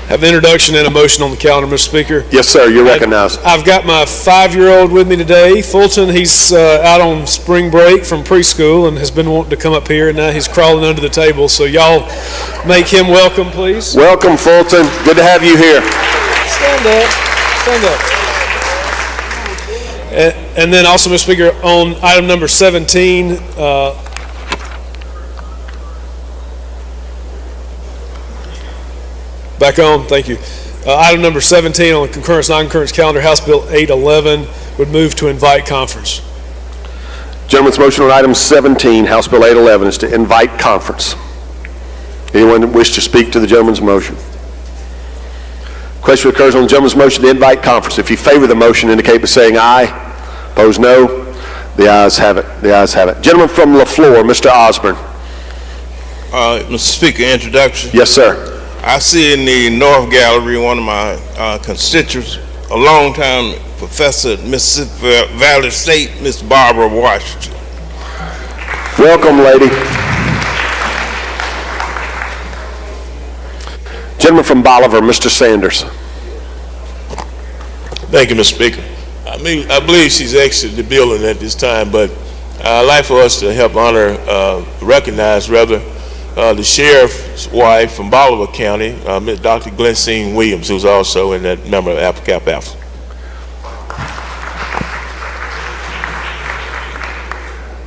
Have an introduction and a motion on the calendar, Mr. Speaker. Yes, sir, you're recognized. I've got my 5-year-old with me today, Fulton. He's out on spring break from preschool and has been wanting to come up here, and now he's crawling under the table. So y'all make him welcome, please. Welcome, Fulton. Good to have you here. Stand up. Stand up. And then also, Mr. Speaker, on item number 17, back on, thank you. Item number 17 on the concurrence, non-concurrence calendar, House Bill 811, would move to invite conference. Gentleman's motion on item 17, House Bill 811, is to invite conference. Anyone wish to speak to the gentleman's motion? Question occurs on the gentleman's motion to invite conference. If you favor the motion, indicate by saying aye. Opposed, no. The ayes have it. The ayes have it. Gentleman from LaFleur, Mr. Osborne. Mr. Speaker, introduction. Yes, sir. I see in the North Gallery one of my constituents, a longtime professor at Mississippi Valley State, Miss Barbara Washington. Welcome, lady. Gentleman from Bolivar, Mr. Sanders. Thank you, Mr. Speaker. I believe she's exited the building at this time, but I'd like for us to help recognize the sheriff's wife from Bolivar County, Ms. Dr. Glensine Williams, who's also in that member of Alpha Kappa Alpha.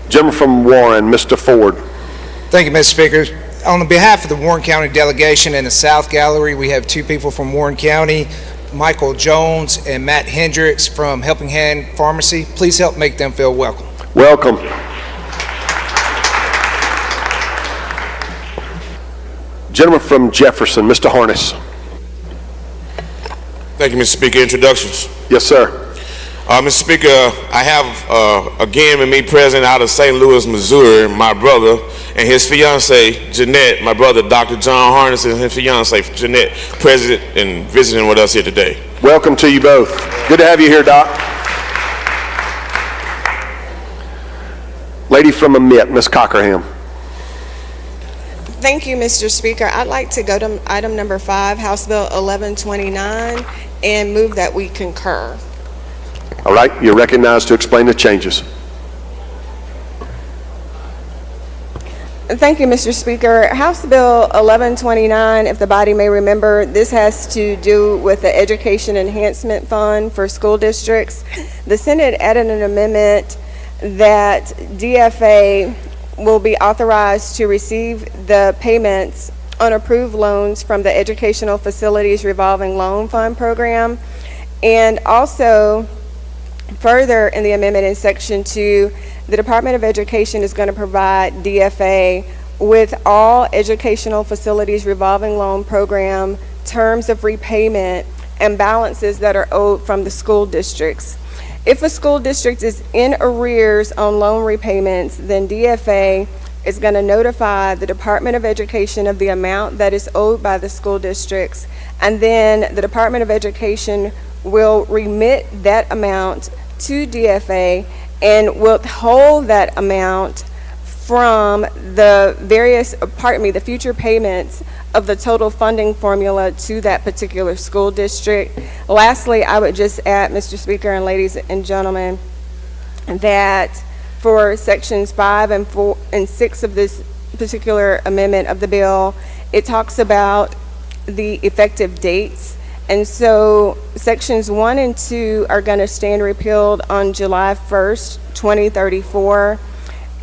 Gentleman from Warren, Mr. Ford. Thank you, Mr. Speaker. On behalf of the Warren County delegation and the South Gallery, we have two people from Warren County, Michael Jones and Matt Hendricks from Helping Hand Pharmacy. Please help make them feel welcome. Welcome. Gentleman from Jefferson, Mr. Harness. Thank you, Mr. Speaker. Introductions. Yes, sir. Mr. Speaker, I have again with me present out of St. Louis, Missouri, my brother and his fiancee, Jeanette, my brother, Dr. John Harness, and his fiancee, Jeanette, present and visiting with us here today. Welcome to you both. Good to have you here, Doc. Lady from Amit, Ms. Cockerham. Thank you, Mr. Speaker. I'd like to go to item number 5, House Bill 1129, and move that we concur. All right, you're recognized to explain the changes. Thank you, Mr. Speaker. House Bill 1129, if the body may remember, this has to do with the Education Enhancement Fund for school districts. The Senate added an amendment that DFA will be authorized to receive the payments on approved loans from the Educational Facilities Revolving Loan Fund program. And also, further in the amendment in Section 2, the Department of Education is going to provide DFA with all Educational Facilities Revolving Loan Program terms of repayment and balances that are owed from the school districts. If a school district is in arrears on loan repayments, then DFA is going to notify the Department of Education of the amount that is owed by the school districts, and then the Department of Education will remit that amount to DFA and withhold that amount from the the future payments of the total funding formula to that particular school district. Lastly, I would just add, Mr. Speaker and ladies and gentlemen, that for sections 5 and 6 of this particular amendment of the bill, it talks about the effective dates. And so sections 1 and 2 are going to stand repealed on July 1st, 2034.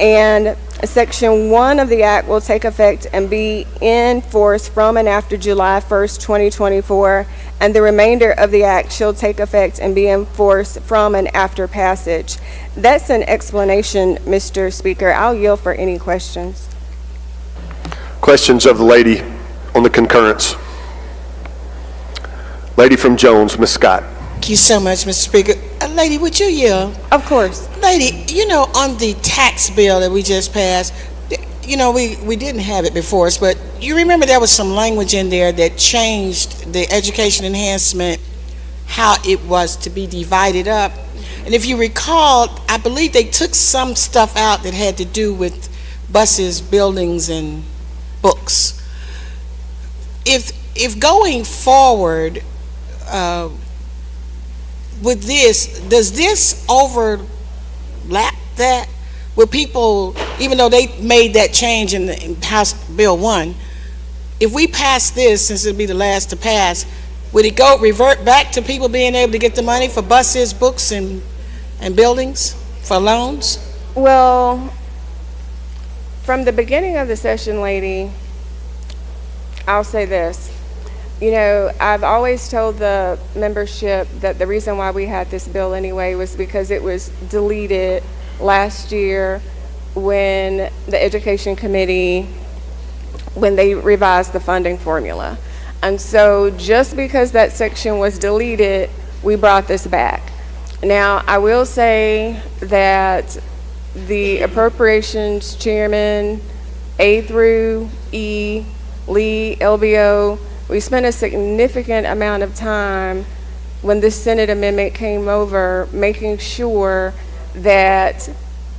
And Section 1 of the Act will take effect and be in force from and after July 1st, 2024, and the remainder of the Act shall take effect and be in force from and after passage. That's an explanation, Mr. Speaker. I'll yield for any questions. Questions of the lady on the concurrence. Lady from Jones, Ms. Scott. Thank you so much, Mr. Speaker. Lady, would you yield? Of course. Lady, you know, on the tax bill that we just passed, you know, we didn't have it before us, but you remember there was some language in there that changed the education enhancement, how it was to be divided up. And if you recall, I believe they took some stuff out that had to do with buses, buildings, and books. If going forward, with this, does this overlap that? Will people, even though they made that change in House Bill 1, if we pass this, since it'll be the last to pass, would it revert back to people being able to get the money for buses, books, and buildings for loans? Well, from the beginning of the session, lady, I'll say this. You know, I've always told the membership that the reason why we had this bill anyway was because it was deleted last year when the Education Committee, when they revised the funding formula. And so just because that section was deleted, we brought this back. Now, I will say that the appropriations chairman, A through E, Lee, LBO, we spent a significant amount of time when this Senate amendment came over making sure that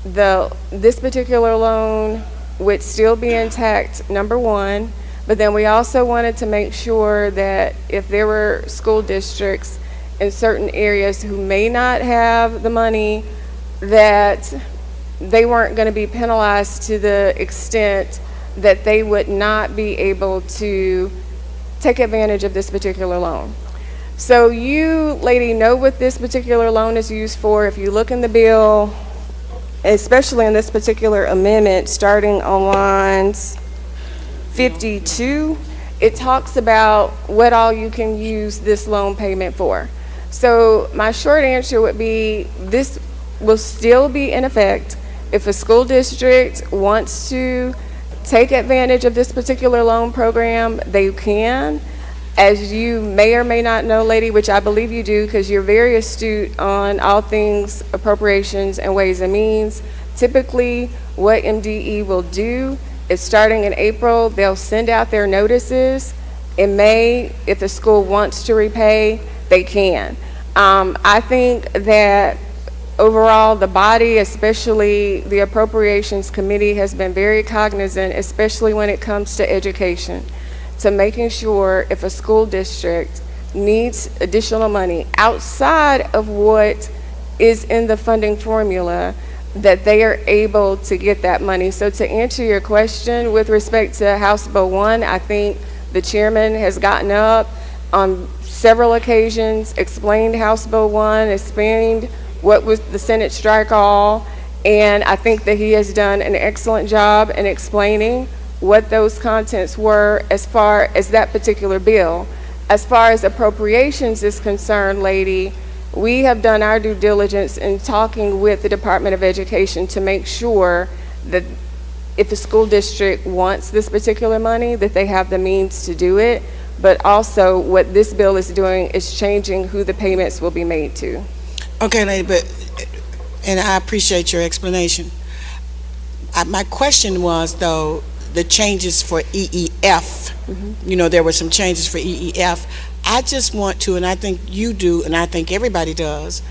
this particular loan would still be intact, number one, but then we also wanted to make sure that if there were school districts in certain areas who may not have the money, that they weren't going to be penalized to the extent that they would not be able to take advantage of this particular loan. So you, lady, know what this particular loan is used for. If you look in the bill, especially in this particular amendment, starting on lines 52, it talks about what all you can use this loan payment for. So my short answer would be this will still be in effect. If a school district wants to take advantage of this particular loan program, they can. As you may or may not know, lady, which I believe you do because you're very astute on all things appropriations and ways and means, typically what MDE will do is starting in April, they'll send out their notices. In May, if the school wants to repay, they can. I think that overall, the body, especially the Appropriations Committee, has been very cognizant, especially when it comes to education, to making sure if a school district needs additional money outside of what is in the funding formula, that they are able to get that money. So to answer your question with respect to House Bill 1, I think the chairman has gotten up on several occasions, explained House Bill 1, explained what was the Senate strike all, and I think that he has done an excellent job in explaining what those contents were as far as that particular bill. As far as appropriations is concerned, lady, we have done our due diligence in talking with the Department of Education to make sure that if the school district wants this particular money, that they have the means to do it. But also what this bill is doing is changing who the payments will be made to. Okay, lady, and I appreciate your explanation. My question was, though, the changes for EEF. You know, there were some changes for EEF. I just want to, and I think you do, and I think everybody does,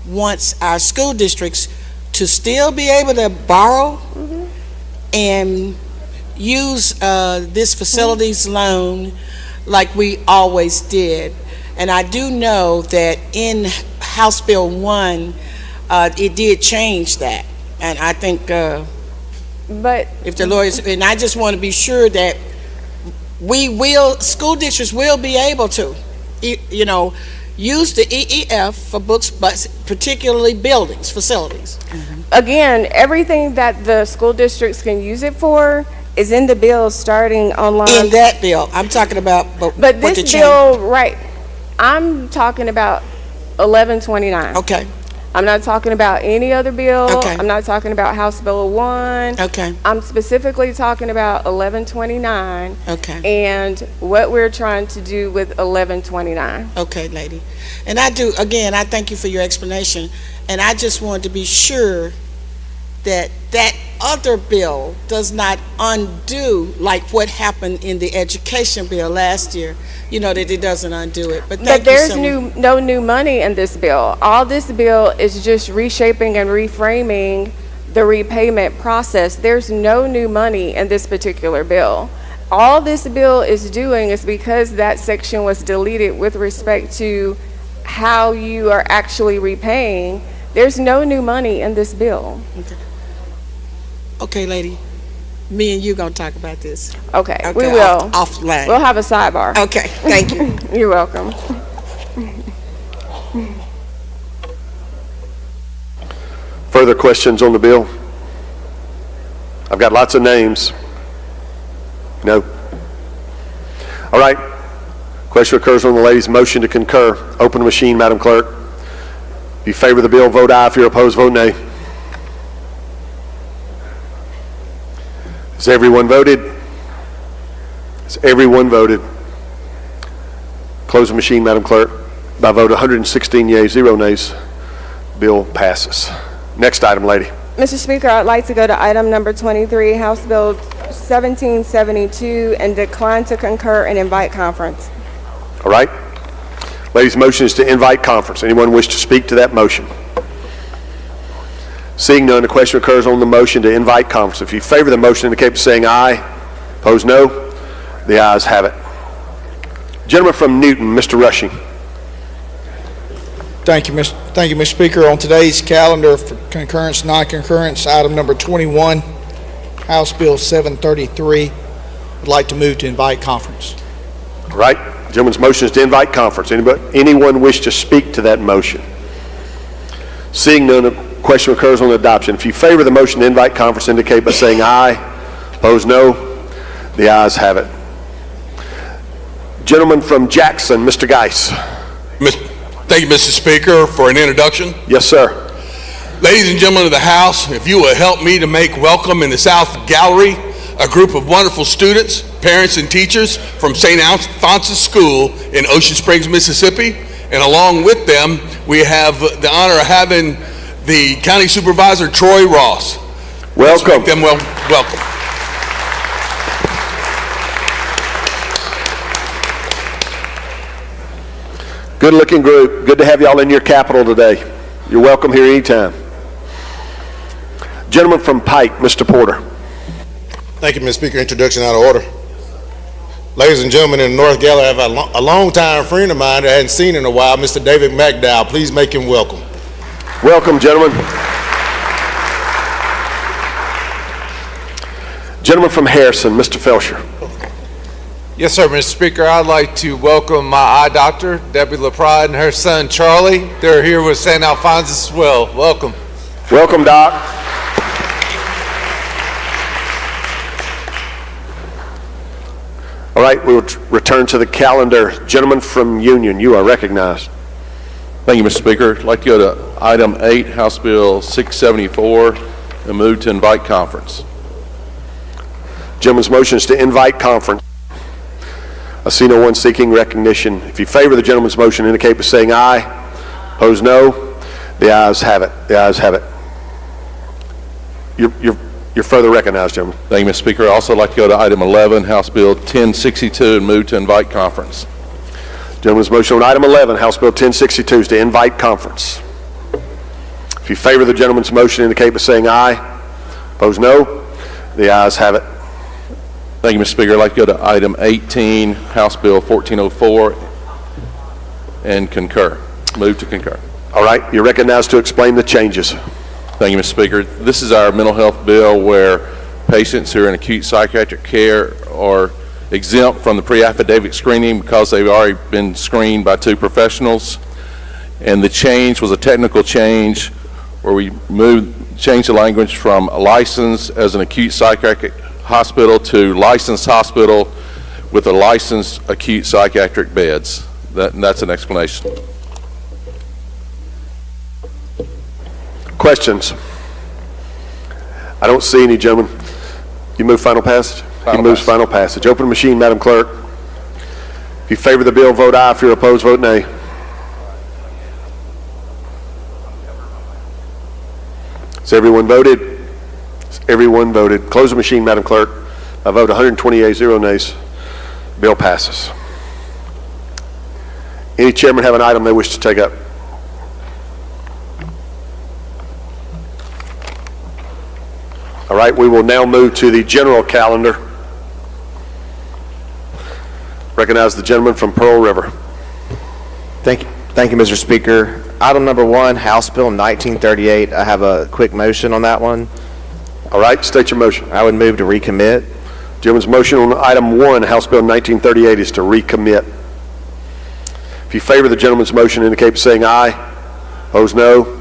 wants our school districts to still be able to borrow and use this facilities loan like we always did. And I do know that in House Bill 1, it did change that. And I think but if the lawyers, and I just want to be sure that school districts will be able to, you know, use the EEF for books, but particularly buildings, facilities. Again, everything that the school districts can use it for is in the bill starting online. In that bill, I'm talking about. But this bill, right, I'm talking about 1129. Okay. I'm not talking about any other bill. Okay. I'm not talking about House Bill 1. Okay. I'm specifically talking about 1129. Okay. And what we're trying to do with 1129. Okay, lady. And I do, again, I thank you for your explanation. And I just wanted to be sure that that other bill does not undo like what happened in the education bill last year. You know, that it doesn't undo it. But there's no new money in this bill. All this bill is just reshaping and reframing the repayment process. There's no new money in this particular bill. All this bill is doing is because that section was deleted with respect to how you are actually repaying. There's no new money in this bill. Okay, lady. Me and you gonna talk about this. Okay, we will. Offline. We'll have a sidebar. Okay, thank you. You're welcome. Further questions on the bill? I've got lots of names. No? All right. Question occurs on the lady's motion to concur. Open the machine, Madam Clerk. If you favor the bill, vote aye. If you're opposed, vote nay. Has everyone voted? Has everyone voted? Close the machine, Madam Clerk. By vote 116 yeas, 0 nays. Bill passes. Next item, lady. Mr. Speaker, I'd like to go to item number 23, House Bill 1772, and decline to concur and invite conference. All right. Ladies' motion is to invite conference. Anyone wish to speak to that motion? Seeing none, the question occurs on the motion to invite conference. If you favor the motion, indicate by saying aye. Opposed, no. The ayes have it. Gentleman from Newton, Mr. Rushing. Thank you, Mr. Speaker. On today's calendar for concurrence, non-concurrence, item number 21, House Bill 733, would like to move to invite conference. All right. Gentleman's motion is to invite conference. Anyone wish to speak to that motion? Seeing none, the question occurs on adoption. If you favor the motion to invite conference, indicate by saying aye. Opposed, no. The ayes have it. Gentleman from Jackson, Mr. Geis. Thank you, Mr. Speaker, for an introduction. Yes, sir. Ladies and gentlemen of the House, if you will help me to make welcome in the South Gallery a group of wonderful students, parents and teachers from St. Alphonsus School in Ocean Springs, Mississippi. And along with them, we have the honor of having the County Supervisor, Troy Ross. Welcome. Let's make them welcome. Good looking group. Good to have y'all in your capital today. You're welcome here anytime. Gentleman from Pike, Mr. Porter. Thank you, Mr. Speaker. Introduction out of order. Ladies and gentlemen in the North Gallery, I have a long-time friend of mine that I hadn't seen in a while, Mr. David McDowell. Please make him welcome. Welcome, gentlemen. Gentleman from Harrison, Mr. Felsher. Yes, sir, Mr. Speaker. I'd like to welcome my eye doctor, Debbie LaPride, and her son, Charlie. They're here with St. Alphonsus as well. Welcome. Welcome, Doc. All right, we'll return to the calendar. Gentleman from Union, you are recognized. Thank you, Mr. Speaker. I'd like to go to item 8, House Bill 674, and move to invite conference. Gentleman's motion is to invite conference. I see no one seeking recognition. If you favor the gentleman's motion, indicate by saying aye. Opposed, no. The ayes have it. The ayes have it. You're further recognized, gentlemen. Thank you, Mr. Speaker. I'd also like to go to item 11, House Bill 1062, and move to invite conference. Gentleman's motion on item 11, House Bill 1062, is to invite conference. If you favor the gentleman's motion, indicate by saying aye. Opposed, no. The ayes have it. Thank you, Mr. Speaker. I'd like to go to item 18, House Bill 1404, and concur. Move to concur. All right, you're recognized to explain the changes. Thank you, Mr. Speaker. This is our mental health bill where patients who are in acute psychiatric care are exempt from the pre-affidavit screening because they've already been screened by 2 professionals. And the change was a technical change where we changed the language from licensed as an acute psychiatric hospital to licensed hospital with a licensed acute psychiatric beds. That's an explanation. Questions? I don't see any, gentlemen. You move final passage? He moves final passage. Open the machine, Madam Clerk. If you favor the bill, vote aye. If you're opposed, vote nay. Has everyone voted? Everyone voted. Close the machine, Madam Clerk. I vote 120 yeas, 0 nays. Bill passes. Any chairman have an item they wish to take up? All right, we will now move to the general calendar. Recognize the gentleman from Pearl River. Thank you, Mr. Speaker. Item number 1, House Bill 1938. I have a quick motion on that one. All right, state your motion. I would move to recommit. Gentleman's motion on item 1, House Bill 1938, is to recommit. If you favor the gentleman's motion, indicate by saying aye. Opposed, no.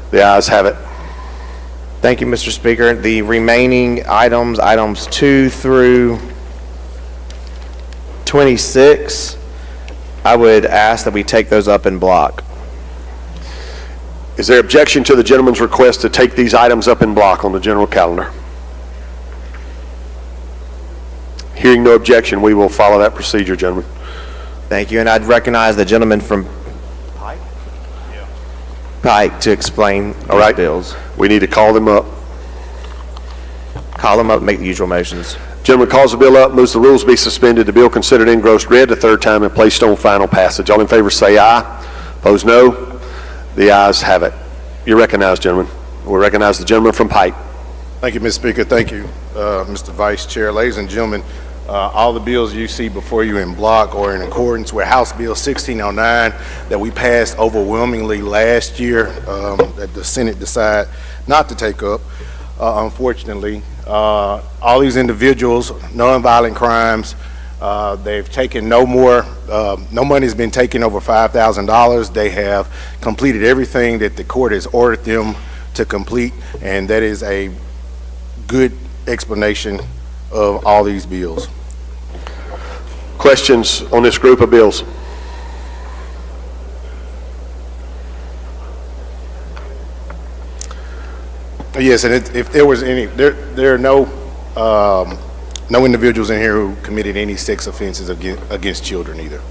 The ayes have it. Thank you, Mr. Speaker. The remaining items, items 2 through 26, I would ask that we take those up in block. Is there objection to the gentleman's request to take these items up in block on the general calendar? Hearing no objection, we will follow that procedure, gentlemen. Thank you, and I'd recognize the gentleman from Pike to explain these bills. We need to call them up. Call them up and make the usual motions. Gentleman calls the bill up, moves the rules be suspended, the bill considered engrossed, read the 3rd time, and placed on final passage. All in favor say aye. Opposed, no. The ayes have it. You're recognized, gentlemen. We recognize the gentleman from Pike. Thank you, Mr. Speaker. Thank you, Mr. Vice Chair. Ladies and gentlemen, all the bills you see before you in block or in accordance with House Bill 1609 that we passed overwhelmingly last year that the Senate decided not to take up. Unfortunately, all these individuals, nonviolent crimes, they've taken no money's been taken over $5,000. They have completed everything that the court has ordered them to complete, and that is a good explanation of all these bills. Questions on this group of bills? Yes, and if there was any, there are no no individuals in here who committed any sex offenses against children either.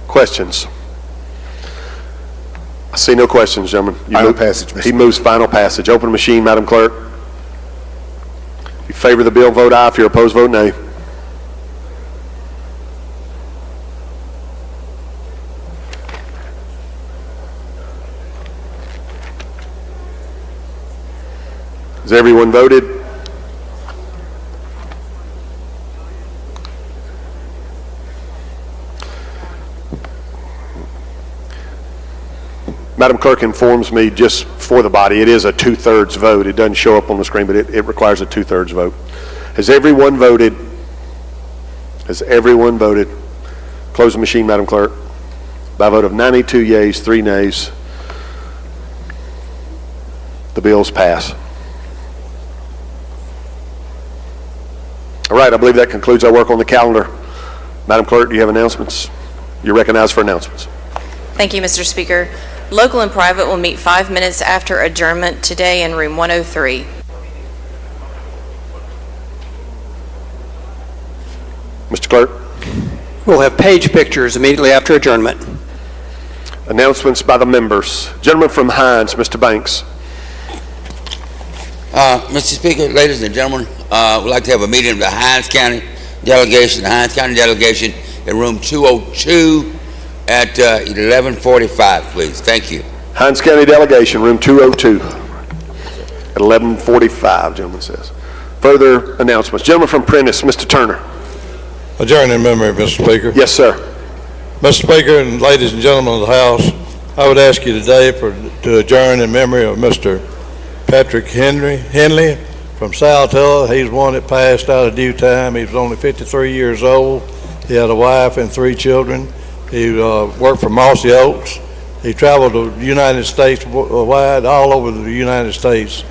Questions? I see no questions, gentlemen. Final passage, Mr. He moves final passage. Open the machine, Madam Clerk. If you favor the bill, vote aye. If you're opposed, vote nay. Has everyone voted? Madam Clerk informs me, just for the body, it is a 2/3 vote. It doesn't show up on the screen, but it requires a 2/3 vote. Has everyone voted? Has everyone voted? Close the machine, Madam Clerk. By a vote of 92 yeas, 3 nays, the bills pass. All right, I believe that concludes our work on the calendar. Madam Clerk, do you have announcements? You're recognized for announcements. Thank you, Mr. Speaker. Local and private will meet 5 minutes after adjournment today in room 103. Mr. Clerk. We'll have page pictures immediately after adjournment. Announcements by the members. Gentleman from Hines, Mr. Banks. Mr. Speaker, ladies and gentlemen, we'd like to have a meeting of the Hines County delegation, in room 202 at 11:45, please. Thank you. Hines County delegation, room 202 at 11:45, gentleman says. Further announcements. Gentleman from Prentice, Mr. Turner. Adjourn in memory, Mr. Speaker. Yes, sir. Mr. Speaker and ladies and gentlemen of the House, I would ask you today to adjourn in memory of Mr. Patrick Henley from South Hill. He's one that passed out of due time. He was only 53 years old. He had a wife and 3 children. He worked for Mossy Oaks. He traveled the United States wide, all over the United States,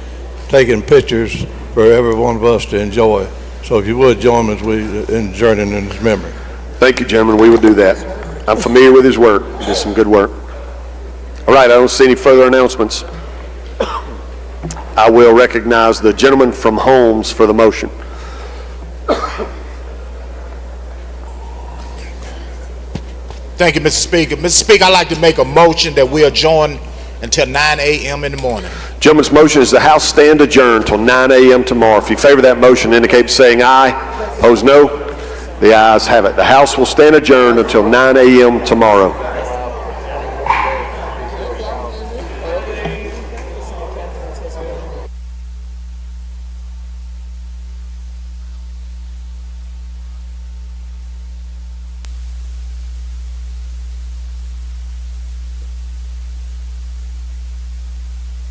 taking pictures for every one of us to enjoy. So if you would join us in adjourning in his memory. Thank you, gentlemen. We will do that. I'm familiar with his work. He did some good work. All right, I don't see any further announcements. I will recognize the gentleman from Holmes for the motion. Thank you, Mr. Speaker. Mr. Speaker, I'd like to make a motion that we adjourn until 9 a.m. in the morning. Gentleman's motion is the House stand adjourned till 9 a.m. tomorrow. If you favor that motion, indicate by saying aye. Opposed, no. The ayes have it. The House will stand adjourned until 9 a.m. tomorrow.